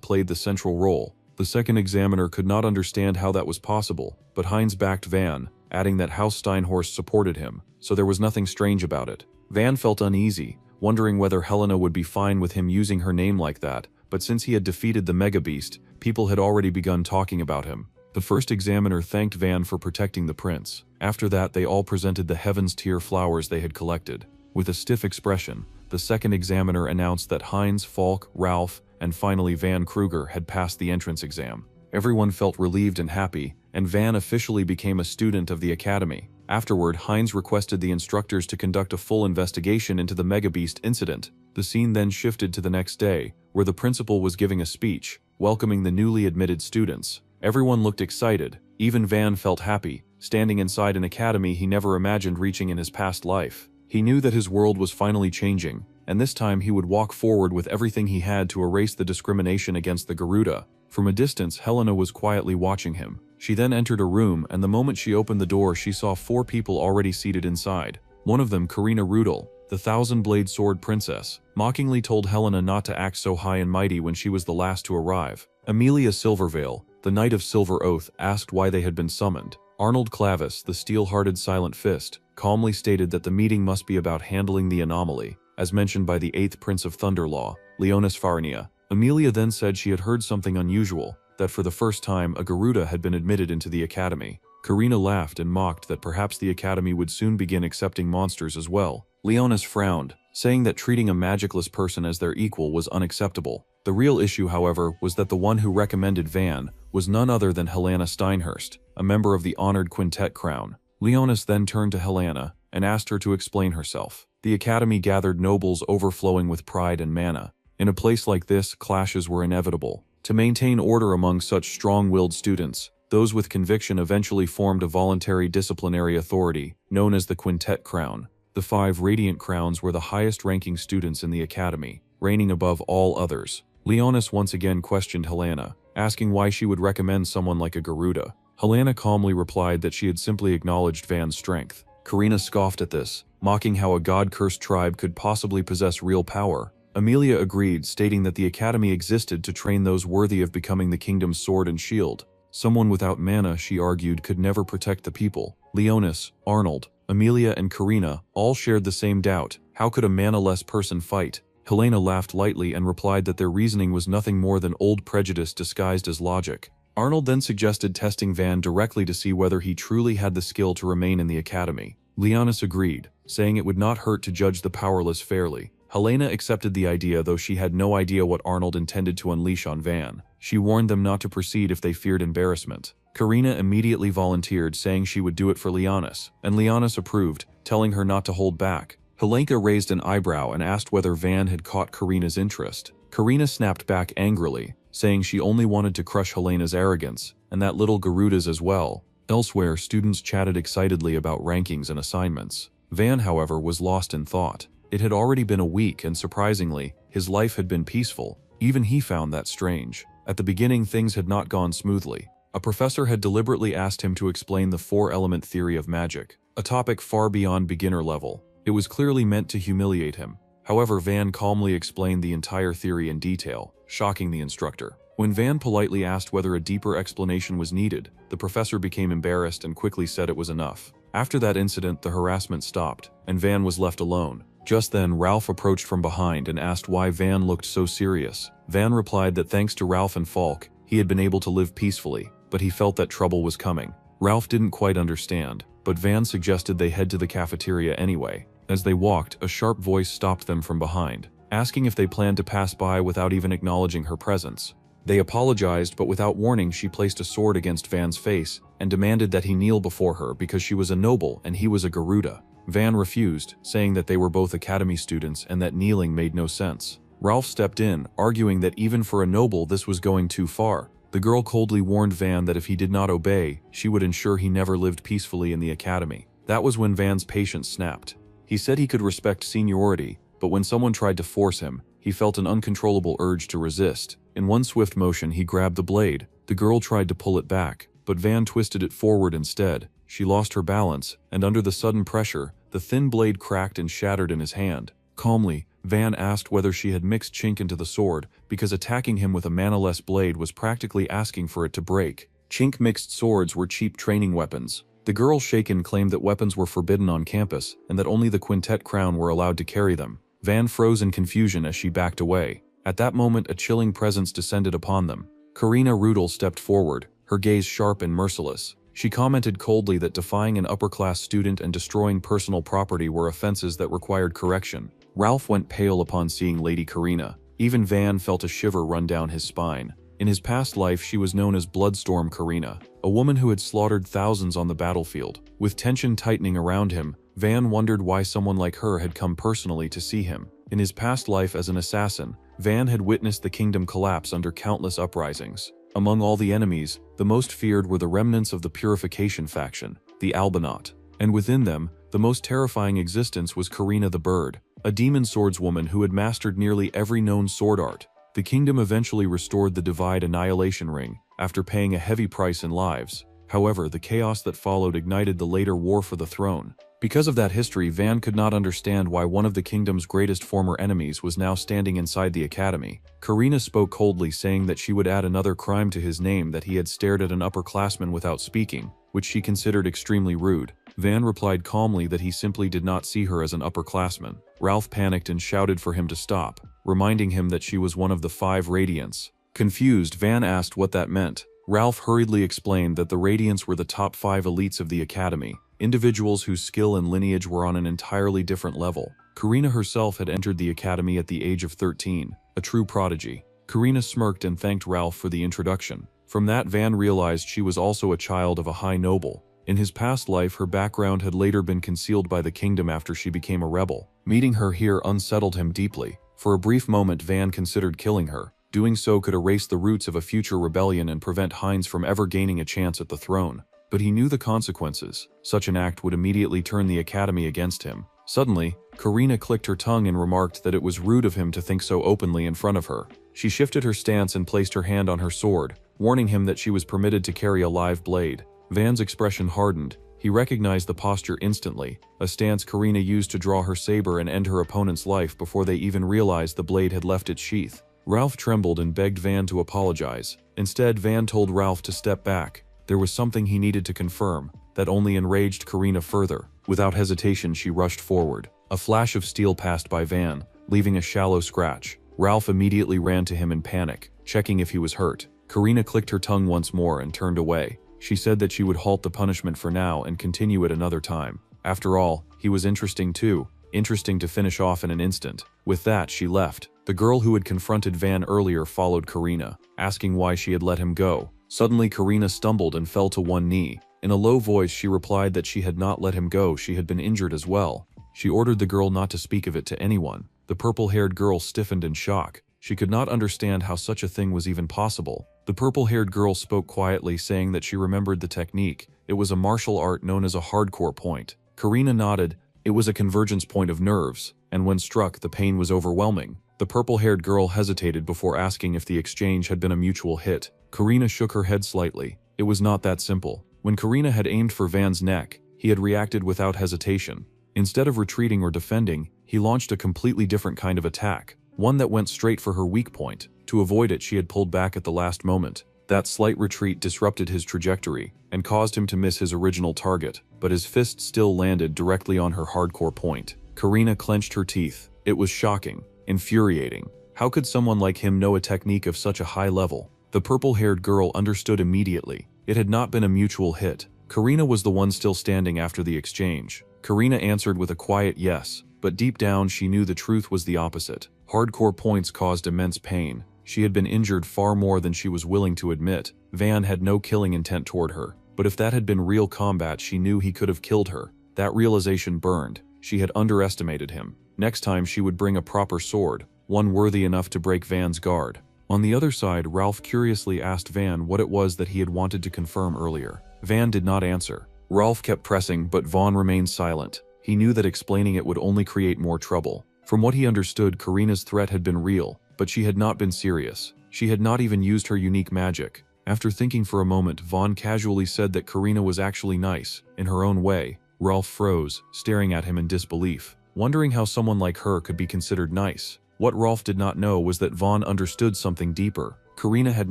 played the central role. The second examiner could not understand how that was possible, but Heinz backed Van, adding that House Steinhorst supported him, so there was nothing strange about it. Van felt uneasy, wondering whether Helena would be fine with him using her name like that, but since he had defeated the Mega Beast, people had already begun talking about him. The first examiner thanked Van for protecting the prince. After that, they all presented the Heaven's Tier flowers they had collected. With a stiff expression, the second examiner announced that Heinz, Falk, Ralph, and finally Van Kruger had passed the entrance exam. Everyone felt relieved and happy, and Van officially became a student of the academy. Afterward, Heinz requested the instructors to conduct a full investigation into the Mega Beast incident. The scene then shifted to the next day, where the principal was giving a speech, welcoming the newly admitted students. Everyone looked excited. Even Van felt happy, standing inside an academy he never imagined reaching in his past life. He knew that his world was finally changing, and this time he would walk forward with everything he had to erase the discrimination against the Garuda. From a distance, Helena was quietly watching him. She then entered a room, and the moment she opened the door, she saw 4 people already seated inside. One of them, Karina Rudel, the thousand-blade sword princess, mockingly told Helena not to act so high and mighty when she was the last to arrive. Amelia Silverveil, the Knight of Silver Oath, asked why they had been summoned. Arnold Clavis, the steel-hearted Silent Fist, calmly stated that the meeting must be about handling the anomaly, as mentioned by the 8th Prince of Thunderlaw, Leonis Farnia. Amelia then said she had heard something unusual, that for the first time a Garuda had been admitted into the academy. Karina laughed and mocked that perhaps the academy would soon begin accepting monsters as well. Leonis frowned, saying that treating a magicless person as their equal was unacceptable. The real issue, however, was that the one who recommended Van was none other than Helena Steinhurst, a member of the honored Quintet Crown. Leonis then turned to Helena and asked her to explain herself. The academy gathered nobles overflowing with pride and mana. In a place like this, clashes were inevitable. To maintain order among such strong-willed students, those with conviction eventually formed a voluntary disciplinary authority, known as the Quintet Crown. The 5 Radiant Crowns were the highest-ranking students in the academy, reigning above all others. Leonis once again questioned Helena, asking why she would recommend someone like a Garuda. Helena calmly replied that she had simply acknowledged Van's strength. Karina scoffed at this, mocking how a god-cursed tribe could possibly possess real power. Amelia agreed, stating that the academy existed to train those worthy of becoming the kingdom's sword and shield. Someone without mana, she argued, could never protect the people. Leonis, Arnold, Amelia, and Karina all shared the same doubt. How could a mana-less person fight? Helena laughed lightly and replied that their reasoning was nothing more than old prejudice disguised as logic. Arnold then suggested testing Van directly to see whether he truly had the skill to remain in the academy. Leonis agreed, saying it would not hurt to judge the powerless fairly. Helena accepted the idea, though she had no idea what Arnold intended to unleash on Van. She warned them not to proceed if they feared embarrassment. Karina immediately volunteered, saying she would do it for Leonis, and Leonis approved, telling her not to hold back. Helenka raised an eyebrow and asked whether Van had caught Karina's interest. Karina snapped back angrily, saying she only wanted to crush Helena's arrogance, and that little Garuda's as well. Elsewhere, students chatted excitedly about rankings and assignments. Van, however, was lost in thought. It had already been a week, and surprisingly, his life had been peaceful. Even he found that strange. At the beginning, things had not gone smoothly. A professor had deliberately asked him to explain the 4-element theory of magic, a topic far beyond beginner level. It was clearly meant to humiliate him. However, Van calmly explained the entire theory in detail, shocking the instructor. When Van politely asked whether a deeper explanation was needed, the professor became embarrassed and quickly said it was enough. After that incident, the harassment stopped, and Van was left alone. Just then, Ralph approached from behind and asked why Van looked so serious. Van replied that thanks to Ralph and Falk, he had been able to live peacefully, but he felt that trouble was coming. Ralph didn't quite understand, but Van suggested they head to the cafeteria anyway. As they walked, a sharp voice stopped them from behind, asking if they planned to pass by without even acknowledging her presence. They apologized, but without warning, she placed a sword against Van's face and demanded that he kneel before her because she was a noble and he was a Garuda. Van refused, saying that they were both academy students and that kneeling made no sense. Ralph stepped in, arguing that even for a noble this was going too far. The girl coldly warned Van that if he did not obey, she would ensure he never lived peacefully in the academy. That was when Van's patience snapped. He said he could respect seniority, but when someone tried to force him, he felt an uncontrollable urge to resist. In one swift motion, he grabbed the blade. The girl tried to pull it back, but Van twisted it forward instead. She lost her balance, and under the sudden pressure, the thin blade cracked and shattered in his hand. Calmly, Van asked whether she had mixed chink into the sword, because attacking him with a mana-less blade was practically asking for it to break. Chink-mixed swords were cheap training weapons. The girl, shaken, claimed that weapons were forbidden on campus, and that only the Quintet Crown were allowed to carry them. Van froze in confusion as she backed away. At that moment, a chilling presence descended upon them. Karina Rudel stepped forward, her gaze sharp and merciless. She commented coldly that defying an upper-class student and destroying personal property were offenses that required correction. Ralph went pale upon seeing Lady Karina. Even Van felt a shiver run down his spine. In his past life, she was known as Bloodstorm Karina, a woman who had slaughtered thousands on the battlefield. With tension tightening around him, Van wondered why someone like her had come personally to see him. In his past life as an assassin, Van had witnessed the kingdom collapse under countless uprisings. Among all the enemies, the most feared were the remnants of the Purification faction, the Albinaut. And within them, the most terrifying existence was Karina the Bird, a demon swordswoman who had mastered nearly every known sword art. The kingdom eventually restored the Divide Annihilation Ring, after paying a heavy price in lives. However, the chaos that followed ignited the later War for the Throne. Because of that history, Van could not understand why one of the kingdom's greatest former enemies was now standing inside the academy. Karina spoke coldly, saying that she would add another crime to his name, that he had stared at an upperclassman without speaking, which she considered extremely rude. Van replied calmly that he simply did not see her as an upperclassman. Ralph panicked and shouted for him to stop, reminding him that she was one of the 5 Radiants. Confused, Van asked what that meant. Ralph hurriedly explained that the Radiants were the top 5 elites of the academy, individuals whose skill and lineage were on an entirely different level. Karina herself had entered the academy at the age of 13, a true prodigy. Karina smirked and thanked Ralph for the introduction. From that, Van realized she was also a child of a high noble. In his past life, her background had later been concealed by the kingdom after she became a rebel. Meeting her here unsettled him deeply. For a brief moment, Van considered killing her. Doing so could erase the roots of a future rebellion and prevent Heinz from ever gaining a chance at the throne. But he knew the consequences. Such an act would immediately turn the academy against him. Suddenly, Karina clicked her tongue and remarked that it was rude of him to think so openly in front of her. She shifted her stance and placed her hand on her sword, warning him that she was permitted to carry a live blade. Van's expression hardened. He recognized the posture instantly, a stance Karina used to draw her saber and end her opponent's life before they even realized the blade had left its sheath. Ralph trembled and begged Van to apologize. Instead, Van told Ralph to step back. There was something he needed to confirm, that only enraged Karina further. Without hesitation, she rushed forward. A flash of steel passed by Van, leaving a shallow scratch. Ralph immediately ran to him in panic, checking if he was hurt. Karina clicked her tongue once more and turned away. She said that she would halt the punishment for now and continue it another time. After all, he was interesting too, interesting to finish off in an instant. With that, she left. The girl who had confronted Van earlier followed Karina, asking why she had let him go. Suddenly, Karina stumbled and fell to one knee. In a low voice, she replied that she had not let him go, she had been injured as well. She ordered the girl not to speak of it to anyone. The purple-haired girl stiffened in shock. She could not understand how such a thing was even possible. The purple-haired girl spoke quietly, saying that she remembered the technique. It was a martial art known as a hardcore point. Karina nodded. It was a convergence point of nerves, and when struck, the pain was overwhelming. The purple-haired girl hesitated before asking if the exchange had been a mutual hit. Karina shook her head slightly. It was not that simple. When Karina had aimed for Van's neck, he had reacted without hesitation. Instead of retreating or defending, he launched a completely different kind of attack, one that went straight for her weak point. To avoid it, she had pulled back at the last moment. That slight retreat disrupted his trajectory and caused him to miss his original target, but his fist still landed directly on her hardcore point. Karina clenched her teeth. It was shocking, infuriating. How could someone like him know a technique of such a high level? The purple-haired girl understood immediately. It had not been a mutual hit. Karina was the one still standing after the exchange. Karina answered with a quiet yes, but deep down she knew the truth was the opposite. Hardcore points caused immense pain. She had been injured far more than she was willing to admit. Van had no killing intent toward her, but if that had been real combat, she knew he could have killed her. That realization burned. She had underestimated him. Next time she would bring a proper sword, one worthy enough to break Van's guard. On the other side, Ralph curiously asked Van what it was that he had wanted to confirm earlier. Van did not answer. Ralph kept pressing, but Vaughn remained silent. He knew that explaining it would only create more trouble. From what he understood, Karina's threat had been real, but she had not been serious. She had not even used her unique magic. After thinking for a moment, Vaughn casually said that Karina was actually nice, in her own way. Ralph froze, staring at him in disbelief, wondering how someone like her could be considered nice. What Ralph did not know was that Vaughn understood something deeper. Karina had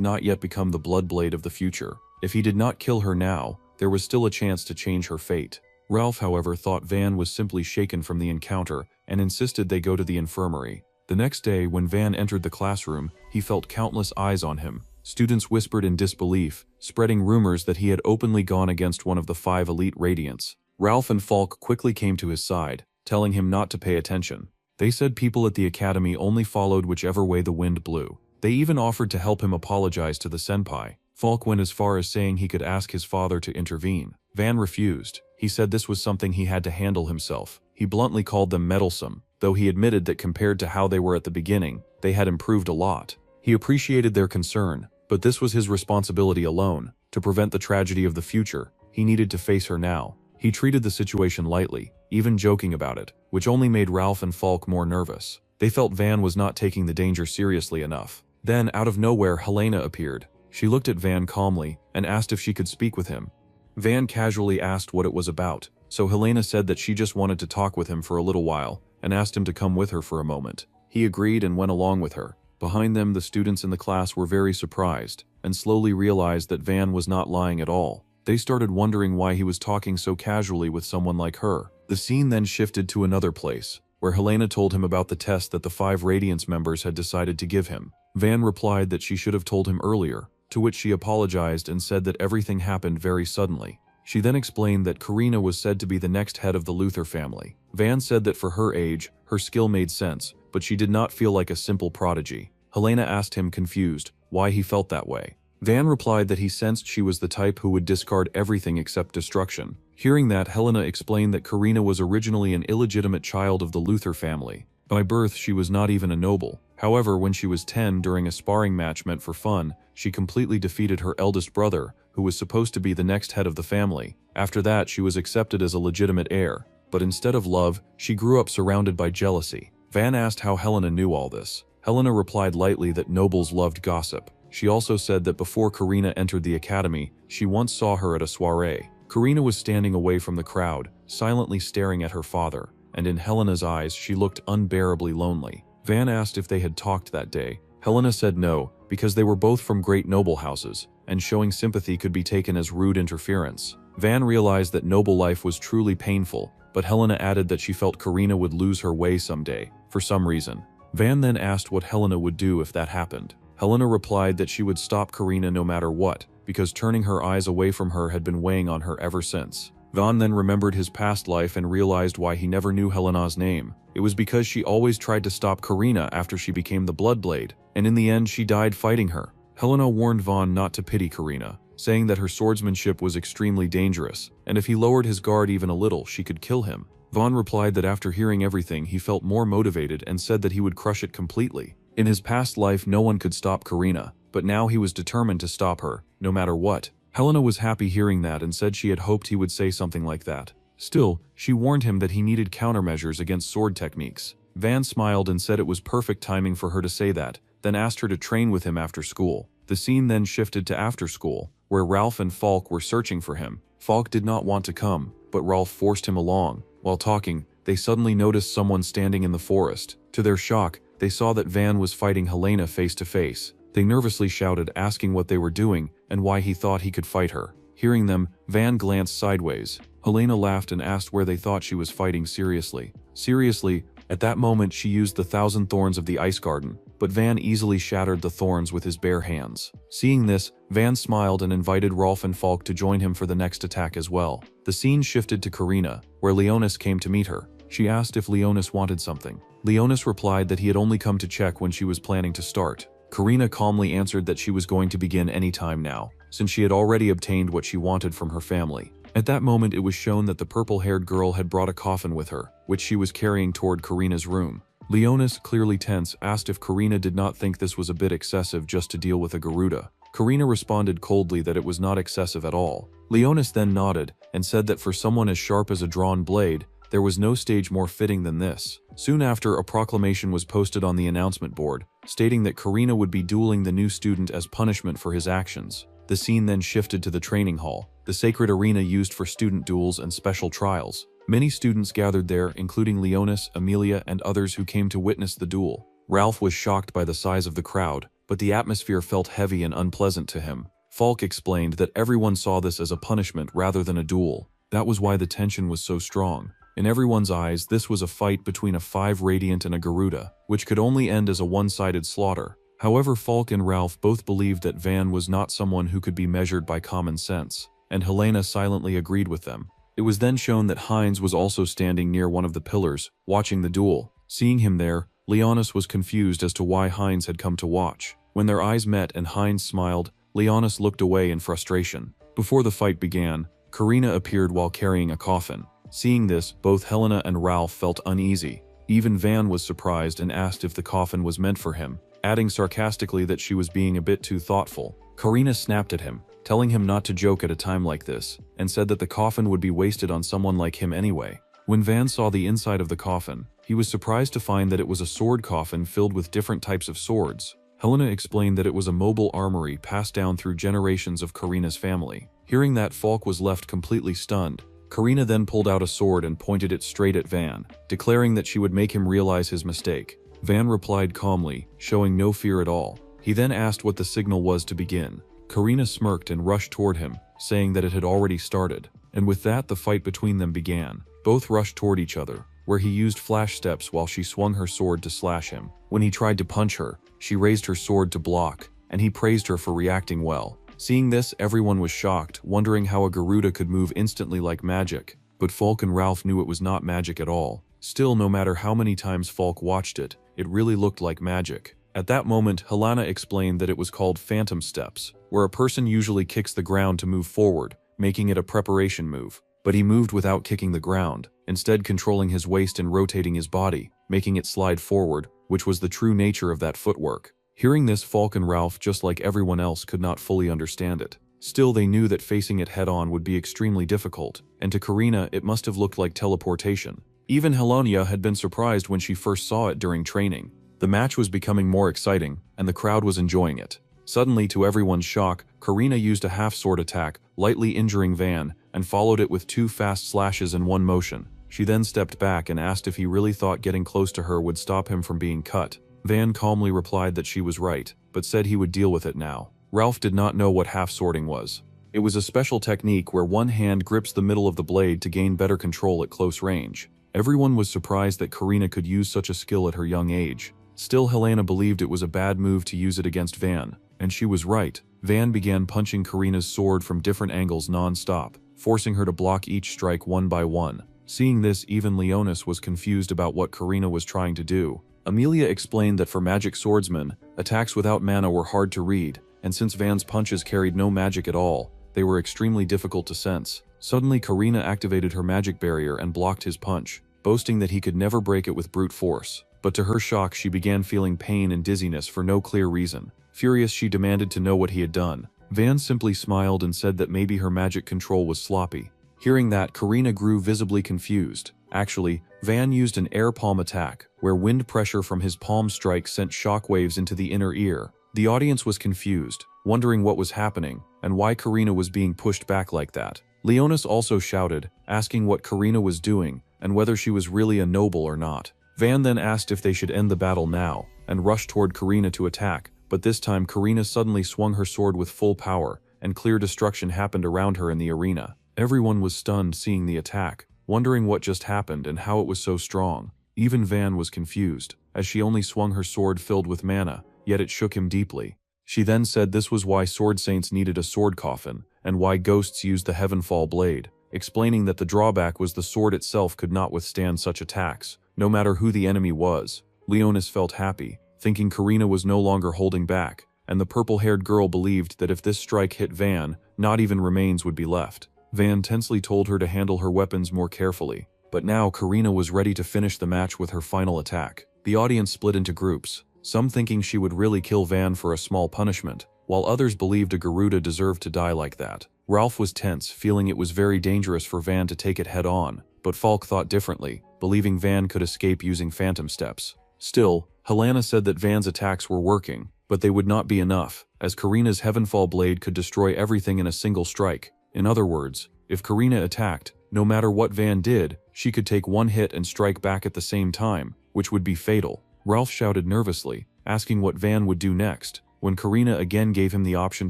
not yet become the Bloodblade of the future. If he did not kill her now, there was still a chance to change her fate. Ralph, however, thought Van was simply shaken from the encounter and insisted they go to the infirmary. The next day, when Van entered the classroom, he felt countless eyes on him. Students whispered in disbelief, spreading rumors that he had openly gone against one of the 5 elite Radiants. Ralph and Falk quickly came to his side, telling him not to pay attention. They said people at the academy only followed whichever way the wind blew. They even offered to help him apologize to the senpai. Falk went as far as saying he could ask his father to intervene. Van refused. He said this was something he had to handle himself. He bluntly called them meddlesome, though he admitted that compared to how they were at the beginning, they had improved a lot. He appreciated their concern, but this was his responsibility alone. To prevent the tragedy of the future, he needed to face her now. He treated the situation lightly, even joking about it, which only made Ralph and Falk more nervous. They felt Van was not taking the danger seriously enough. Then, out of nowhere, Helena appeared. She looked at Van calmly and asked if she could speak with him. Van casually asked what it was about, so Helena said that she just wanted to talk with him for a little while and asked him to come with her for a moment. He agreed and went along with her. Behind them, the students in the class were very surprised and slowly realized that Van was not lying at all. They started wondering why he was talking so casually with someone like her. The scene then shifted to another place, where Helena told him about the test that the 5 Radiance members had decided to give him. Van replied that she should have told him earlier, to which she apologized and said that everything happened very suddenly. She then explained that Karina was said to be the next head of the Luther family. Van said that for her age, her skill made sense, but she did not feel like a simple prodigy. Helena asked him, confused, why he felt that way. Van replied that he sensed she was the type who would discard everything except destruction. Hearing that, Helena explained that Karina was originally an illegitimate child of the Luther family. By birth, she was not even a noble. However, when she was 10 during a sparring match meant for fun, she completely defeated her eldest brother, who was supposed to be the next head of the family. After that, she was accepted as a legitimate heir. But instead of love, she grew up surrounded by jealousy. Van asked how Helena knew all this. Helena replied lightly that nobles loved gossip. She also said that before Karina entered the academy, she once saw her at a soiree. Karina was standing away from the crowd, silently staring at her father, and in Helena's eyes she looked unbearably lonely. Van asked if they had talked that day. Helena said no, because they were both from great noble houses, and showing sympathy could be taken as rude interference. Van realized that noble life was truly painful, but Helena added that she felt Karina would lose her way someday, for some reason. Van then asked what Helena would do if that happened. Helena replied that she would stop Karina no matter what, because turning her eyes away from her had been weighing on her ever since. Van then remembered his past life and realized why he never knew Helena's name. It was because she always tried to stop Karina after she became the Bloodblade, and in the end she died fighting her. Helena warned Van not to pity Karina, saying that her swordsmanship was extremely dangerous, and if he lowered his guard even a little, she could kill him. Van replied that after hearing everything, he felt more motivated and said that he would crush it completely. In his past life, no one could stop Karina, but now he was determined to stop her, no matter what. Helena was happy hearing that and said she had hoped he would say something like that. Still, she warned him that he needed countermeasures against sword techniques. Van smiled and said it was perfect timing for her to say that, then asked her to train with him after school. The scene then shifted to after school, where Ralph and Falk were searching for him. Falk did not want to come, but Ralph forced him along. While talking, they suddenly noticed someone standing in the forest. To their shock, they saw that Van was fighting Helena face to face. They nervously shouted, asking what they were doing and why he thought he could fight her. Hearing them, Van glanced sideways. Helena laughed and asked where they thought she was fighting seriously. Seriously, at that moment she used the 1,000 thorns of the ice garden, but Van easily shattered the thorns with his bare hands. Seeing this, Van smiled and invited Rolf and Falk to join him for the next attack as well. The scene shifted to Karina, where Leonis came to meet her. She asked if Leonis wanted something. Leonis replied that he had only come to check when she was planning to start. Karina calmly answered that she was going to begin any time now, since she had already obtained what she wanted from her family. At that moment, it was shown that the purple-haired girl had brought a coffin with her, which she was carrying toward Karina's room. Leonis, clearly tense, asked if Karina did not think this was a bit excessive just to deal with a Garuda. Karina responded coldly that it was not excessive at all. Leonis then nodded and said that for someone as sharp as a drawn blade, there was no stage more fitting than this. Soon after, a proclamation was posted on the announcement board, stating that Karina would be dueling the new student as punishment for his actions. The scene then shifted to the training hall, the sacred arena used for student duels and special trials. Many students gathered there, including Leonis, Amelia, and others who came to witness the duel. Ralph was shocked by the size of the crowd, but the atmosphere felt heavy and unpleasant to him. Falk explained that everyone saw this as a punishment rather than a duel. That was why the tension was so strong. In everyone's eyes, this was a fight between a 5 Radiant and a Garuda, which could only end as a one-sided slaughter. However, Falk and Ralph both believed that Van was not someone who could be measured by common sense, and Helena silently agreed with them. It was then shown that Heinz was also standing near one of the pillars, watching the duel. Seeing him there, Leonis was confused as to why Heinz had come to watch. When their eyes met and Heinz smiled, Leonis looked away in frustration. Before the fight began, Karina appeared while carrying a coffin. Seeing this, both Helena and Ralph felt uneasy. Even Van was surprised and asked if the coffin was meant for him, adding sarcastically that she was being a bit too thoughtful. Karina snapped at him, telling him not to joke at a time like this, and said that the coffin would be wasted on someone like him anyway. When Van saw the inside of the coffin, he was surprised to find that it was a sword coffin filled with different types of swords. Helena explained that it was a mobile armory passed down through generations of Karina's family. Hearing that, Falk was left completely stunned. Karina then pulled out a sword and pointed it straight at Van, declaring that she would make him realize his mistake. Van replied calmly, showing no fear at all. He then asked what the signal was to begin. Karina smirked and rushed toward him, saying that it had already started. And with that, the fight between them began. Both rushed toward each other, where he used flash steps while she swung her sword to slash him. When he tried to punch her, she raised her sword to block, and he praised her for reacting well. Seeing this, everyone was shocked, wondering how a Garuda could move instantly like magic. But Falk and Ralph knew it was not magic at all. Still, no matter how many times Falk watched it, it really looked like magic. At that moment, Helena explained that it was called phantom steps, where a person usually kicks the ground to move forward, making it a preparation move. But he moved without kicking the ground, instead controlling his waist and rotating his body, making it slide forward, which was the true nature of that footwork. Hearing this, Falk and Ralph, just like everyone else, could not fully understand it. Still, they knew that facing it head-on would be extremely difficult, and to Karina it must have looked like teleportation. Even Helena had been surprised when she first saw it during training. The match was becoming more exciting, and the crowd was enjoying it. Suddenly, to everyone's shock, Karina used a half-sword attack, lightly injuring Van, and followed it with 2 fast slashes in one motion. She then stepped back and asked if he really thought getting close to her would stop him from being cut. Van calmly replied that she was right, but said he would deal with it now. Ralph did not know what half-swording was. It was a special technique where one hand grips the middle of the blade to gain better control at close range. Everyone was surprised that Karina could use such a skill at her young age. Still, Helena believed it was a bad move to use it against Van, and she was right. Van began punching Karina's sword from different angles non-stop, forcing her to block each strike one by one. Seeing this, even Leonis was confused about what Karina was trying to do. Amelia explained that for magic swordsmen, attacks without mana were hard to read, and since Van's punches carried no magic at all, they were extremely difficult to sense. Suddenly, Karina activated her magic barrier and blocked his punch, boasting that he could never break it with brute force. But to her shock, she began feeling pain and dizziness for no clear reason. Furious, she demanded to know what he had done. Van simply smiled and said that maybe her magic control was sloppy. Hearing that, Karina grew visibly confused. Actually, Van used an air palm attack, where wind pressure from his palm strike sent shockwaves into the inner ear. The audience was confused, wondering what was happening, and why Karina was being pushed back like that. Leonis also shouted, asking what Karina was doing, and whether she was really a noble or not. Van then asked if they should end the battle now, and rushed toward Karina to attack, but this time Karina suddenly swung her sword with full power, and clear destruction happened around her in the arena. Everyone was stunned seeing the attack, wondering what just happened and how it was so strong. Even Van was confused, as she only swung her sword filled with mana, yet it shook him deeply. She then said this was why sword saints needed a sword coffin, and why ghosts used the Heavenfall blade, explaining that the drawback was the sword itself could not withstand such attacks, no matter who the enemy was. Leonis felt happy, thinking Karina was no longer holding back, and the purple-haired girl believed that if this strike hit Van, not even remains would be left. Van tensely told her to handle her weapons more carefully, but now Karina was ready to finish the match with her final attack. The audience split into groups, some thinking she would really kill Van for a small punishment, while others believed a Garuda deserved to die like that. Ralph was tense, feeling it was very dangerous for Van to take it head-on, but Falk thought differently, believing Van could escape using phantom steps. Still, Helena said that Van's attacks were working, but they would not be enough, as Karina's Heavenfall blade could destroy everything in a single strike. In other words, if Karina attacked, no matter what Van did, she could take one hit and strike back at the same time, which would be fatal. Ralph shouted nervously, asking what Van would do next, when Karina again gave him the option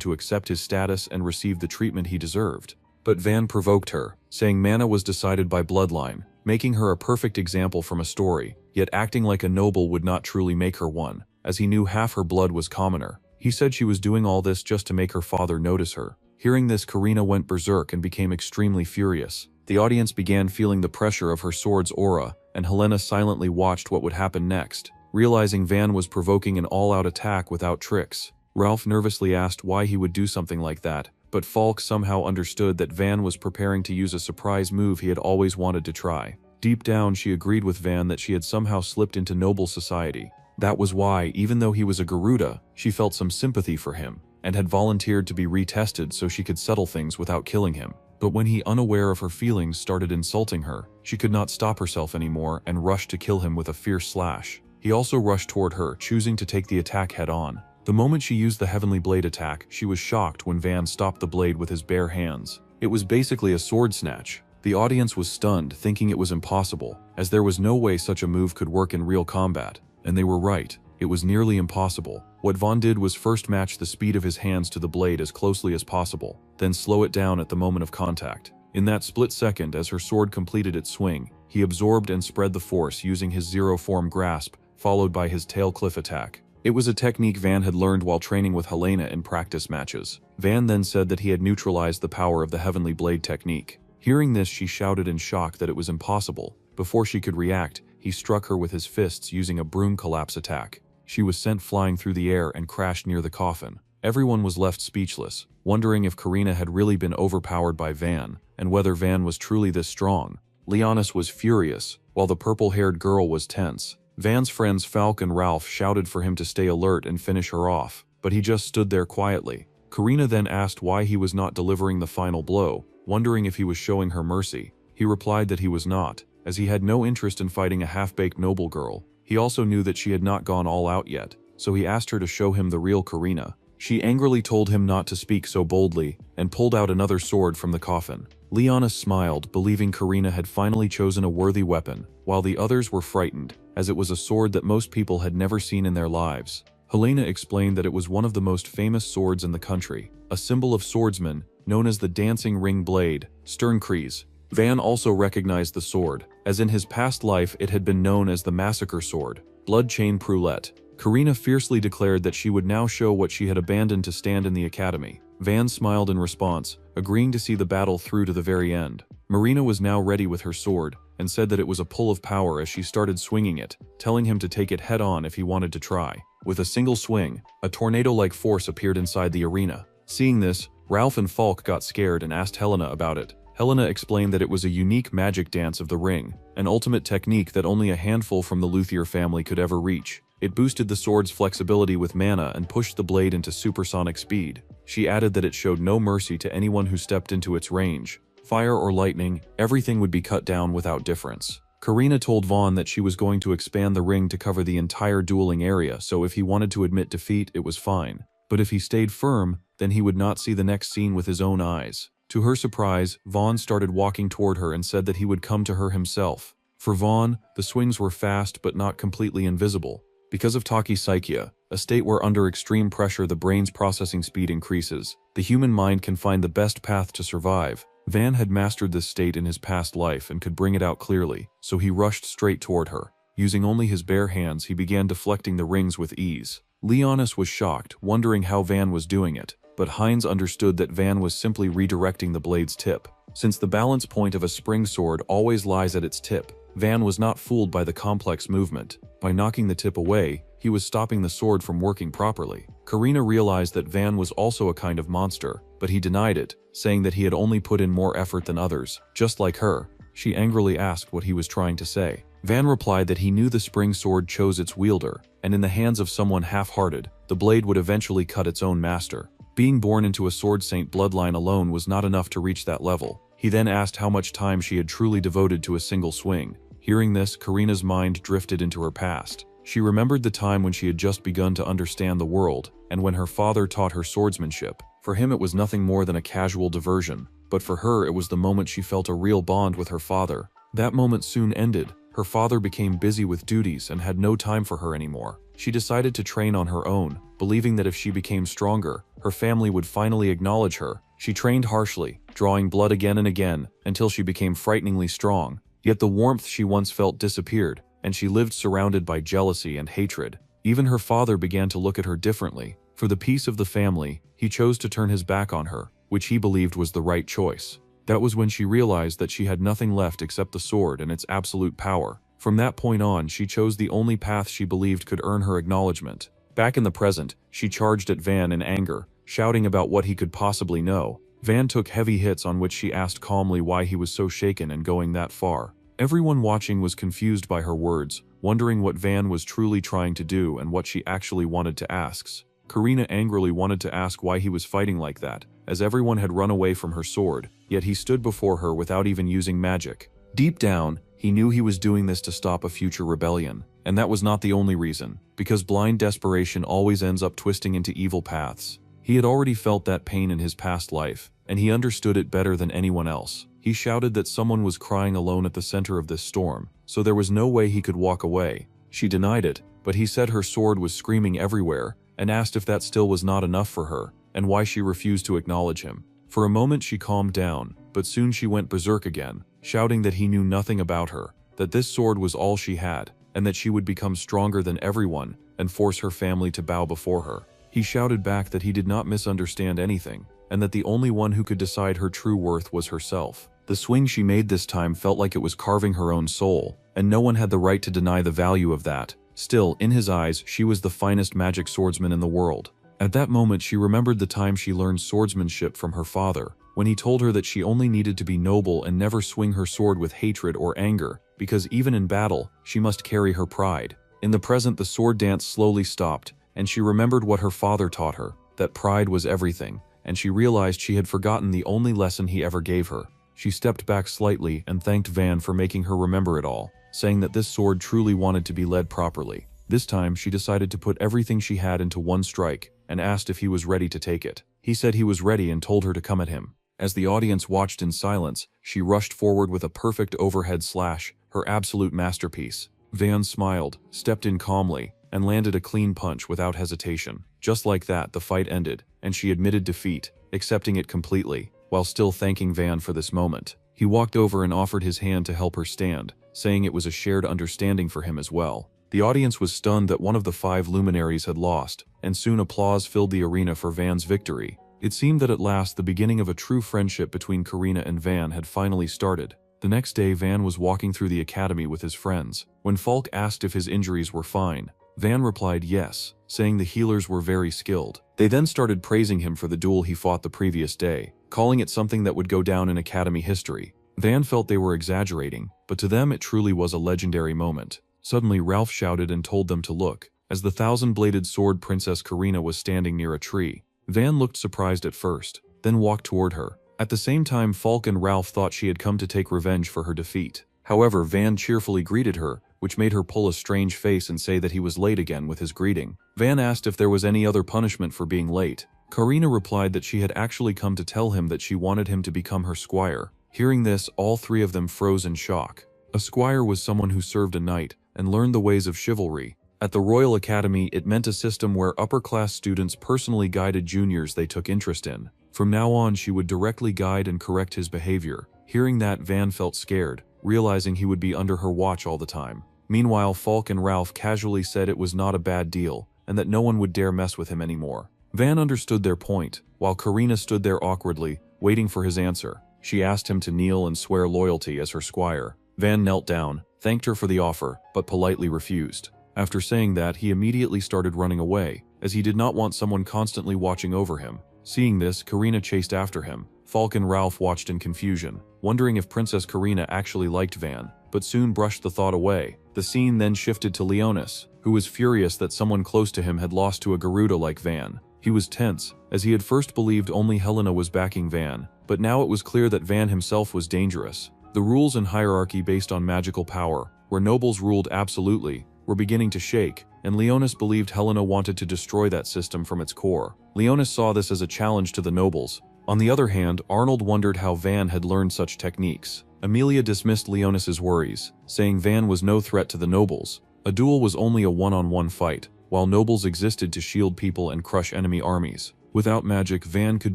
to accept his status and receive the treatment he deserved. But Van provoked her, saying mana was decided by bloodline, making her a perfect example from a story, yet acting like a noble would not truly make her one, as he knew half her blood was commoner. He said she was doing all this just to make her father notice her. Hearing this, Karina went berserk and became extremely furious. The audience began feeling the pressure of her sword's aura, and Helena silently watched what would happen next, realizing Van was provoking an all-out attack without tricks. Ralph nervously asked why he would do something like that, but Falk somehow understood that Van was preparing to use a surprise move he had always wanted to try. Deep down, she agreed with Van that she had somehow slipped into noble society. That was why, even though he was a Garuda, she felt some sympathy for him, and had volunteered to be retested so she could settle things without killing him. But when he, unaware of her feelings, started insulting her, she could not stop herself anymore and rushed to kill him with a fierce slash. He also rushed toward her, choosing to take the attack head-on. The moment she used the Heavenly Blade attack, she was shocked when Van stopped the blade with his bare hands. It was basically a sword snatch. The audience was stunned, thinking it was impossible, as there was no way such a move could work in real combat. And they were right. It was nearly impossible. What Vaughn did was first match the speed of his hands to the blade as closely as possible, then slow it down at the moment of contact. In that split second, as her sword completed its swing, he absorbed and spread the force using his zero-form grasp, followed by his tail cliff attack. It was a technique Van had learned while training with Helena in practice matches. Van then said that he had neutralized the power of the Heavenly Blade technique. Hearing this, she shouted in shock that it was impossible. Before she could react, he struck her with his fists using a broom collapse attack. She was sent flying through the air and crashed near the coffin. Everyone was left speechless, wondering if Karina had really been overpowered by Van, and whether Van was truly this strong. Leonis was furious, while the purple-haired girl was tense. Van's friends Falk and Ralph shouted for him to stay alert and finish her off, but he just stood there quietly. Karina then asked why he was not delivering the final blow, wondering if he was showing her mercy. He replied that he was not, as he had no interest in fighting a half-baked noble girl. He also knew that she had not gone all out yet, so he asked her to show him the real Karina. She angrily told him not to speak so boldly, and pulled out another sword from the coffin. Leonis smiled, believing Karina had finally chosen a worthy weapon, while the others were frightened, as it was a sword that most people had never seen in their lives. Helena explained that it was one of the most famous swords in the country, a symbol of swordsmen, known as the dancing ring blade, Sternkreis. Van also recognized the sword, as in his past life it had been known as the massacre sword, blood chain Proulette. Karina fiercely declared that she would now show what she had abandoned to stand in the academy. Van smiled in response, agreeing to see the battle through to the very end. Marina was now ready with her sword, and said that it was a pull of power as she started swinging it, telling him to take it head-on if he wanted to try. With a single swing, a tornado-like force appeared inside the arena. Seeing this, Ralph and Falk got scared and asked Helena about it. Helena explained that it was a unique magic dance of the ring, an ultimate technique that only a handful from the Luthier family could ever reach. It boosted the sword's flexibility with mana and pushed the blade into supersonic speed. She added that it showed no mercy to anyone who stepped into its range. Fire or lightning, everything would be cut down without difference. Karina told Vaughn that she was going to expand the ring to cover the entire dueling area, so if he wanted to admit defeat, it was fine. But if he stayed firm, then he would not see the next scene with his own eyes. To her surprise, Vaughn started walking toward her and said that he would come to her himself. For Vaughn, the swings were fast but not completely invisible. Because of tachypsychia, a state where under extreme pressure the brain's processing speed increases, the human mind can find the best path to survive. Van had mastered this state in his past life and could bring it out clearly, so he rushed straight toward her. Using only his bare hands, he began deflecting the rings with ease. Leonis was shocked, wondering how Van was doing it, but Heinz understood that Van was simply redirecting the blade's tip. Since the balance point of a spring sword always lies at its tip, Van was not fooled by the complex movement. By knocking the tip away, he was stopping the sword from working properly. Karina realized that Van was also a kind of monster, but he denied it, saying that he had only put in more effort than others, just like her. She angrily asked what he was trying to say. Van replied that he knew the spring sword chose its wielder, and in the hands of someone half-hearted, the blade would eventually cut its own master. Being born into a sword saint bloodline alone was not enough to reach that level. He then asked how much time she had truly devoted to a single swing. Hearing this, Karina's mind drifted into her past. She remembered the time when she had just begun to understand the world, and when her father taught her swordsmanship. For him it was nothing more than a casual diversion, but for her it was the moment she felt a real bond with her father. That moment soon ended. Her father became busy with duties and had no time for her anymore. She decided to train on her own, believing that if she became stronger, her family would finally acknowledge her. She trained harshly, drawing blood again and again, until she became frighteningly strong. Yet the warmth she once felt disappeared, and she lived surrounded by jealousy and hatred. Even her father began to look at her differently. For the peace of the family, he chose to turn his back on her, which he believed was the right choice. That was when she realized that she had nothing left except the sword and its absolute power. From that point on, she chose the only path she believed could earn her acknowledgement. Back in the present, she charged at Van in anger, shouting about what he could possibly know. Van took heavy hits on which she asked calmly why he was so shaken and going that far. Everyone watching was confused by her words, wondering what Van was truly trying to do and what she actually wanted to ask. Karina angrily wanted to ask why he was fighting like that, as everyone had run away from her sword, yet he stood before her without even using magic. Deep down, he knew he was doing this to stop a future rebellion, and that was not the only reason, because blind desperation always ends up twisting into evil paths. He had already felt that pain in his past life, and he understood it better than anyone else. He shouted that someone was crying alone at the center of this storm, so there was no way he could walk away. She denied it, but he said her sword was screaming everywhere, and asked if that still was not enough for her, and why she refused to acknowledge him. For a moment she calmed down, but soon she went berserk again, shouting that he knew nothing about her, that this sword was all she had, and that she would become stronger than everyone, and force her family to bow before her. He shouted back that he did not misunderstand anything, and that the only one who could decide her true worth was herself. The swing she made this time felt like it was carving her own soul, and no one had the right to deny the value of that. Still, in his eyes, she was the finest magic swordsman in the world. At that moment she remembered the time she learned swordsmanship from her father, when he told her that she only needed to be noble and never swing her sword with hatred or anger, because even in battle, she must carry her pride. In the present, the sword dance slowly stopped, and she remembered what her father taught her, that pride was everything, and she realized she had forgotten the only lesson he ever gave her. She stepped back slightly and thanked Van for making her remember it all, saying that this sword truly wanted to be led properly. This time, she decided to put everything she had into one strike, and asked if he was ready to take it. He said he was ready and told her to come at him. As the audience watched in silence, she rushed forward with a perfect overhead slash, her absolute masterpiece. Van smiled, stepped in calmly, and landed a clean punch without hesitation. Just like that, the fight ended, and she admitted defeat, accepting it completely, while still thanking Van for this moment. He walked over and offered his hand to help her stand, saying it was a shared understanding for him as well. The audience was stunned that one of the 5 luminaries had lost, and soon applause filled the arena for Van's victory. It seemed that at last the beginning of a true friendship between Karina and Van had finally started. The next day, Van was walking through the academy with his friends. When Falk asked if his injuries were fine, Van replied yes, saying the healers were very skilled. They then started praising him for the duel he fought the previous day, calling it something that would go down in academy history. Van felt they were exaggerating, but to them it truly was a legendary moment. Suddenly Ralph shouted and told them to look, as the thousand-bladed sword Princess Karina was standing near a tree. Van looked surprised at first, then walked toward her. At the same time, Falk and Ralph thought she had come to take revenge for her defeat. However, Van cheerfully greeted her, which made her pull a strange face and say that he was late again with his greeting. Van asked if there was any other punishment for being late. Karina replied that she had actually come to tell him that she wanted him to become her squire. Hearing this, all 3 of them froze in shock. A squire was someone who served a knight and learned the ways of chivalry. At the Royal Academy, it meant a system where upper-class students personally guided juniors they took interest in. From now on, she would directly guide and correct his behavior. Hearing that, Van felt scared, realizing he would be under her watch all the time. Meanwhile, Falk and Ralph casually said it was not a bad deal, and that no one would dare mess with him anymore. Van understood their point, while Karina stood there awkwardly, waiting for his answer. She asked him to kneel and swear loyalty as her squire. Van knelt down, thanked her for the offer, but politely refused. After saying that, he immediately started running away, as he did not want someone constantly watching over him. Seeing this, Karina chased after him. Falk and Ralph watched in confusion, wondering if Princess Karina actually liked Van, but soon brushed the thought away. The scene then shifted to Leonis, who was furious that someone close to him had lost to a Garuda like Van. He was tense, as he had first believed only Helena was backing Van, but now it was clear that Van himself was dangerous. The rules and hierarchy based on magical power, where nobles ruled absolutely, were beginning to shake, and Leonis believed Helena wanted to destroy that system from its core. Leonis saw this as a challenge to the nobles. On the other hand, Arnold wondered how Van had learned such techniques. Amelia dismissed Leonis's worries, saying Van was no threat to the nobles. A duel was only a one-on-one fight, while nobles existed to shield people and crush enemy armies. Without magic, Van could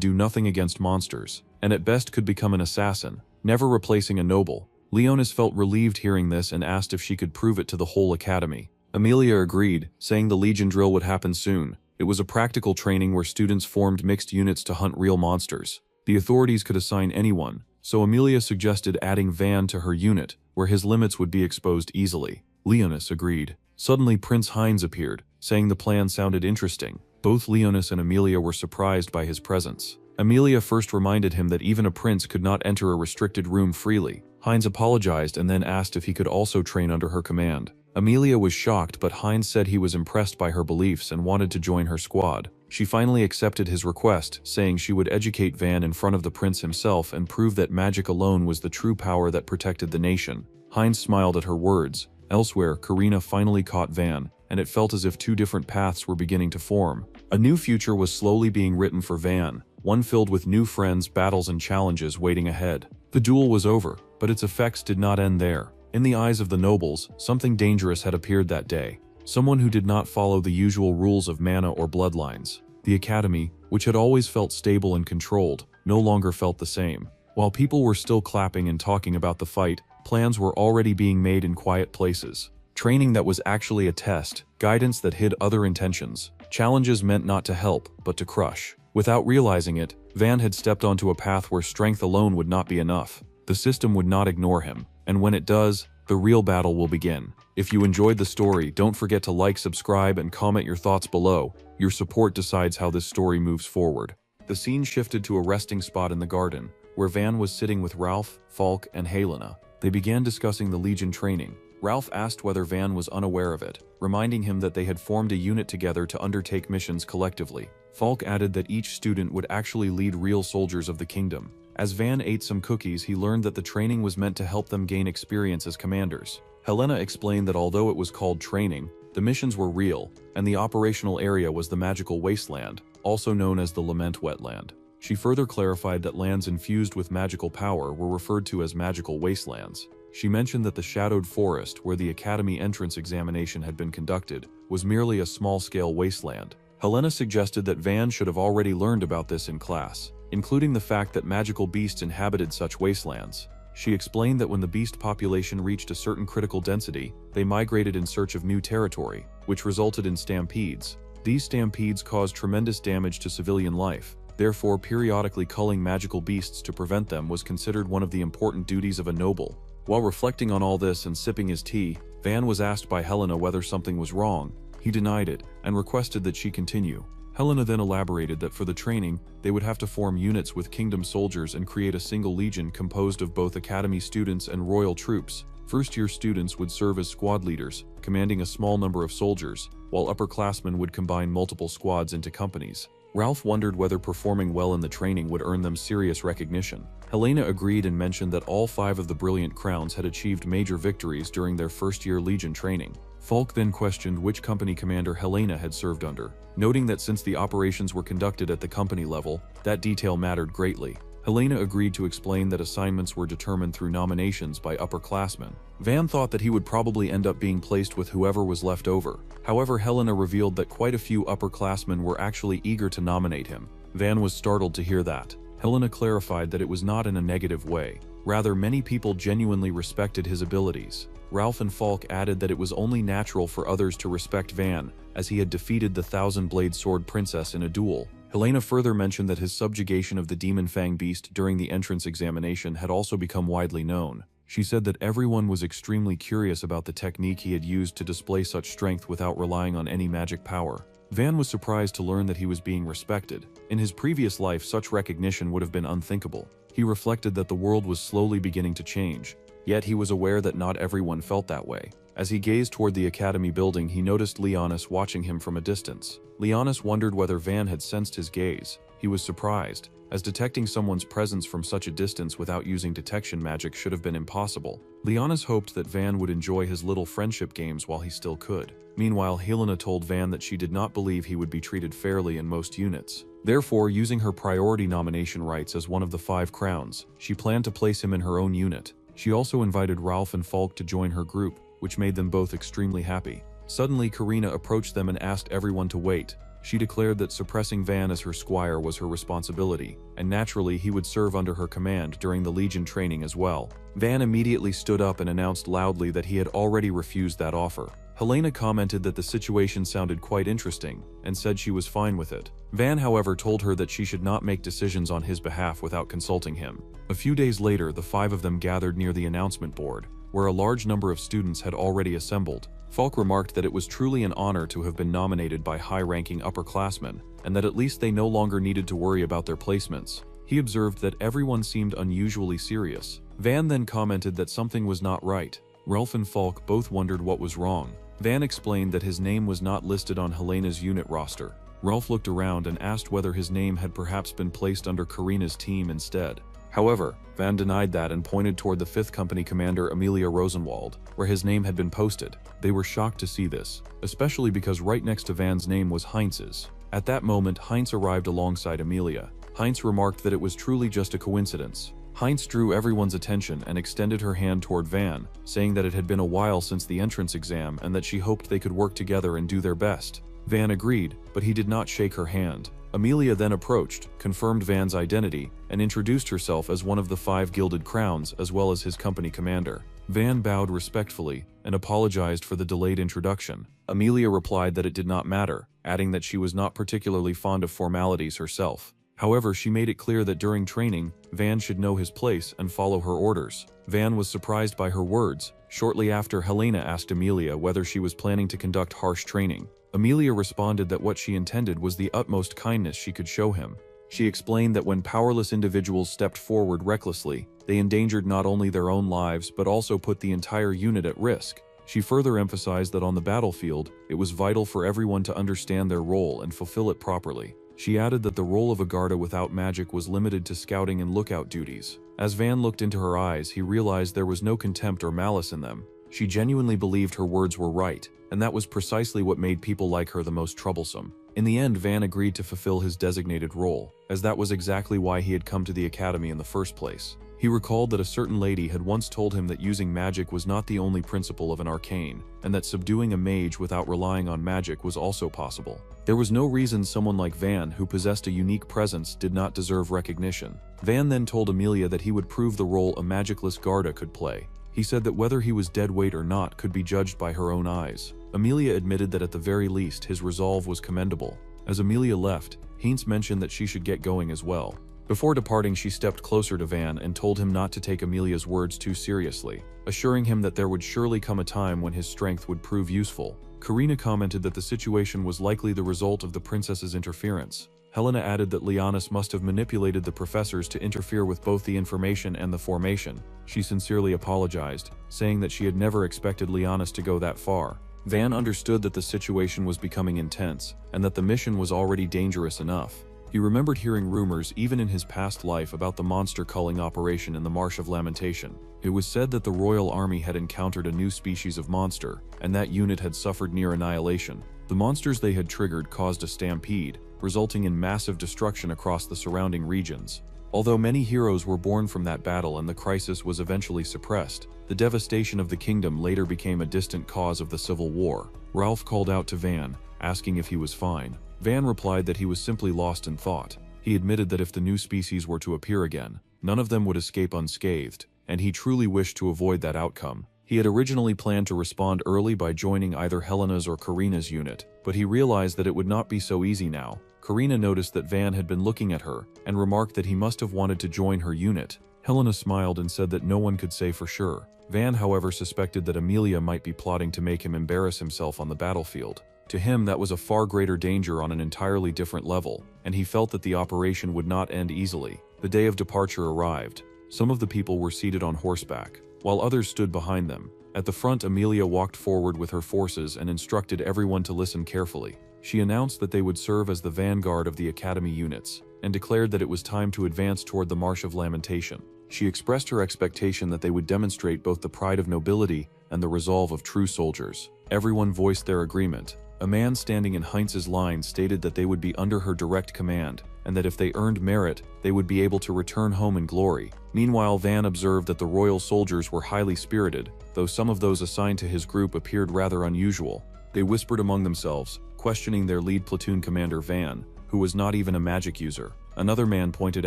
do nothing against monsters, and at best could become an assassin, never replacing a noble. Leonis felt relieved hearing this and asked if she could prove it to the whole academy. Amelia agreed, saying the Legion drill would happen soon. It was a practical training where students formed mixed units to hunt real monsters. The authorities could assign anyone, so Amelia suggested adding Van to her unit, where his limits would be exposed easily. Leonis agreed. Suddenly Prince Heinz appeared, saying the plan sounded interesting. Both Leonis and Amelia were surprised by his presence. Amelia first reminded him that even a prince could not enter a restricted room freely. Heinz apologized and then asked if he could also train under her command. Amelia was shocked, but Heinz said he was impressed by her beliefs and wanted to join her squad. She finally accepted his request, saying she would educate Van in front of the prince himself and prove that magic alone was the true power that protected the nation. Heinz smiled at her words. Elsewhere, Karina finally caught Van, and it felt as if two different paths were beginning to form. A new future was slowly being written for Van, one filled with new friends, battles, and challenges waiting ahead. The duel was over, but its effects did not end there. In the eyes of the nobles, something dangerous had appeared that day. Someone who did not follow the usual rules of mana or bloodlines. The academy, which had always felt stable and controlled, no longer felt the same. While people were still clapping and talking about the fight, plans were already being made in quiet places. Training that was actually a test, guidance that hid other intentions, challenges meant not to help, but to crush. Without realizing it, Van had stepped onto a path where strength alone would not be enough. The system would not ignore him, and when it does, the real battle will begin. If you enjoyed the story, don't forget to like, subscribe, and comment your thoughts below. Your support decides how this story moves forward. The scene shifted to a resting spot in the garden, where Van was sitting with Ralph, Falk, and Helena. They began discussing the Legion training. Ralph asked whether Van was unaware of it, reminding him that they had formed a unit together to undertake missions collectively. Falk added that each student would actually lead real soldiers of the kingdom. As Van ate some cookies, he learned that the training was meant to help them gain experience as commanders. Helena explained that although it was called training, the missions were real, and the operational area was the magical wasteland, also known as the Lament Wetland. She further clarified that lands infused with magical power were referred to as magical wastelands. She mentioned that the shadowed forest, where the academy entrance examination had been conducted, was merely a small-scale wasteland. Helena suggested that Van should have already learned about this in class, including the fact that magical beasts inhabited such wastelands. She explained that when the beast population reached a certain critical density, they migrated in search of new territory, which resulted in stampedes. These stampedes caused tremendous damage to civilian life. Therefore, periodically culling magical beasts to prevent them was considered one of the important duties of a noble. While reflecting on all this and sipping his tea, Van was asked by Helena whether something was wrong. He denied it, and requested that she continue. Helena then elaborated that for the training, they would have to form units with kingdom soldiers and create a single legion composed of both academy students and royal troops. First-year students would serve as squad leaders, commanding a small number of soldiers, while upperclassmen would combine multiple squads into companies. Ralph wondered whether performing well in the training would earn them serious recognition. Helena agreed and mentioned that all 5 of the Brilliant Crowns had achieved major victories during their first-year Legion training. Falk then questioned which company commander Helena had served under, noting that since the operations were conducted at the company level, that detail mattered greatly. Helena agreed to explain that assignments were determined through nominations by upperclassmen. Van thought that he would probably end up being placed with whoever was left over. However, Helena revealed that quite a few upperclassmen were actually eager to nominate him. Van was startled to hear that. Helena clarified that it was not in a negative way. Rather, many people genuinely respected his abilities. Ralph and Falk added that it was only natural for others to respect Van, as he had defeated the Thousand-Blade Sword Princess in a duel. Helena further mentioned that his subjugation of the Demon Fang Beast during the entrance examination had also become widely known. She said that everyone was extremely curious about the technique he had used to display such strength without relying on any magic power. Van was surprised to learn that he was being respected. In his previous life, such recognition would have been unthinkable. He reflected that the world was slowly beginning to change, yet he was aware that not everyone felt that way. As he gazed toward the academy building, he noticed Leonis watching him from a distance. Leonis wondered whether Van had sensed his gaze. He was surprised, as detecting someone's presence from such a distance without using detection magic should have been impossible. Leonis hoped that Van would enjoy his little friendship games while he still could. Meanwhile, Helena told Van that she did not believe he would be treated fairly in most units. Therefore, using her priority nomination rights as one of the 5 crowns, she planned to place him in her own unit. She also invited Ralph and Falk to join her group, which made them both extremely happy. Suddenly, Karina approached them and asked everyone to wait. She declared that suppressing Van as her squire was her responsibility, and naturally he would serve under her command during the Legion training as well. Van immediately stood up and announced loudly that he had already refused that offer. Helena commented that the situation sounded quite interesting and said she was fine with it. Van, however, told her that she should not make decisions on his behalf without consulting him. A few days later, the five of them gathered near the announcement board, where a large number of students had already assembled. Falk remarked that it was truly an honor to have been nominated by high-ranking upperclassmen, and that at least they no longer needed to worry about their placements. He observed that everyone seemed unusually serious. Van then commented that something was not right. Ralph and Falk both wondered what was wrong. Van explained that his name was not listed on Helena's unit roster. Ralph looked around and asked whether his name had perhaps been placed under Karina's team instead. However, Van denied that and pointed toward the 5th Company Commander Amelia Rosenwald, where his name had been posted. They were shocked to see this, especially because right next to Van's name was Heinz's. At that moment, Heinz arrived alongside Amelia. Heinz remarked that it was truly just a coincidence. Heinz drew everyone's attention and extended her hand toward Van, saying that it had been a while since the entrance exam and that she hoped they could work together and do their best. Van agreed, but he did not shake her hand. Amelia then approached, confirmed Van's identity, and introduced herself as one of the 5 Gilded Crowns as well as his company commander. Van bowed respectfully and apologized for the delayed introduction. Amelia replied that it did not matter, adding that she was not particularly fond of formalities herself. However, she made it clear that during training, Van should know his place and follow her orders. Van was surprised by her words. Shortly after, Helena asked Amelia whether she was planning to conduct harsh training. Amelia responded that what she intended was the utmost kindness she could show him. She explained that when powerless individuals stepped forward recklessly, they endangered not only their own lives but also put the entire unit at risk. She further emphasized that on the battlefield, it was vital for everyone to understand their role and fulfill it properly. She added that the role of a Garda without magic was limited to scouting and lookout duties. As Van looked into her eyes, he realized there was no contempt or malice in them. She genuinely believed her words were right, and that was precisely what made people like her the most troublesome. In the end, Van agreed to fulfill his designated role, as that was exactly why he had come to the academy in the first place. He recalled that a certain lady had once told him that using magic was not the only principle of an arcane, and that subduing a mage without relying on magic was also possible. There was no reason someone like Van, who possessed a unique presence, did not deserve recognition. Van then told Amelia that he would prove the role a magicless Garda could play. He said that whether he was dead weight or not could be judged by her own eyes. Amelia admitted that at the very least his resolve was commendable. As Amelia left, Heinz mentioned that she should get going as well. Before departing, she stepped closer to Van and told him not to take Amelia's words too seriously, assuring him that there would surely come a time when his strength would prove useful. Karina commented that the situation was likely the result of the princess's interference. Helena added that Leonis must have manipulated the professors to interfere with both the information and the formation. She sincerely apologized, saying that she had never expected Leonis to go that far. Van understood that the situation was becoming intense, and that the mission was already dangerous enough. He remembered hearing rumors even in his past life about the monster culling operation in the Marsh of Lamentation. It was said that the Royal Army had encountered a new species of monster, and that unit had suffered near annihilation. The monsters they had triggered caused a stampede, resulting in massive destruction across the surrounding regions. Although many heroes were born from that battle and the crisis was eventually suppressed, the devastation of the kingdom later became a distant cause of the Civil War. Ralph called out to Van, asking if he was fine. Van replied that he was simply lost in thought. He admitted that if the new species were to appear again, none of them would escape unscathed, and he truly wished to avoid that outcome. He had originally planned to respond early by joining either Helena's or Karina's unit, but he realized that it would not be so easy now. Karina noticed that Van had been looking at her, and remarked that he must have wanted to join her unit. Helena smiled and said that no one could say for sure. Van, however, suspected that Amelia might be plotting to make him embarrass himself on the battlefield. To him, that was a far greater danger on an entirely different level, and he felt that the operation would not end easily. The day of departure arrived. Some of the people were seated on horseback, while others stood behind them. At the front, Amelia walked forward with her forces and instructed everyone to listen carefully. She announced that they would serve as the vanguard of the academy units, and declared that it was time to advance toward the Marsh of Lamentation. She expressed her expectation that they would demonstrate both the pride of nobility and the resolve of true soldiers. Everyone voiced their agreement. A man standing in Heinz's line stated that they would be under her direct command, and that if they earned merit, they would be able to return home in glory. Meanwhile, Van observed that the royal soldiers were highly spirited, though some of those assigned to his group appeared rather unusual. They whispered among themselves, questioning their lead platoon commander Van, who was not even a magic user. Another man pointed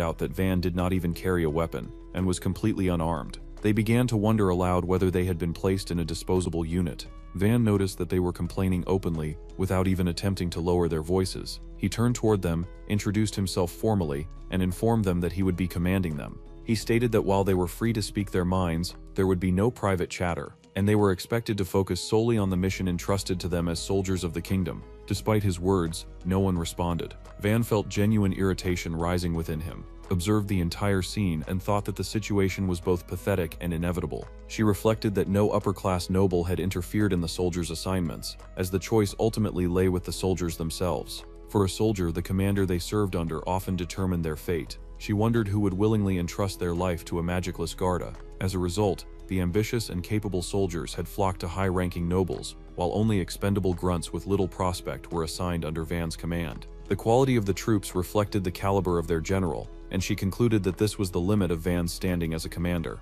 out that Van did not even carry a weapon, and was completely unarmed. They began to wonder aloud whether they had been placed in a disposable unit. Van noticed that they were complaining openly, without even attempting to lower their voices. He turned toward them, introduced himself formally, and informed them that he would be commanding them. He stated that while they were free to speak their minds, there would be no private chatter, and they were expected to focus solely on the mission entrusted to them as soldiers of the kingdom. Despite his words, no one responded. Van felt genuine irritation rising within him, observed the entire scene, and thought that the situation was both pathetic and inevitable. She reflected that no upper-class noble had interfered in the soldiers' assignments, as the choice ultimately lay with the soldiers themselves. For a soldier, the commander they served under often determined their fate. She wondered who would willingly entrust their life to a magicless Garda. As a result, the ambitious and capable soldiers had flocked to high-ranking nobles, while only expendable grunts with little prospect were assigned under Van's command. The quality of the troops reflected the caliber of their general, and she concluded that this was the limit of Van's standing as a commander.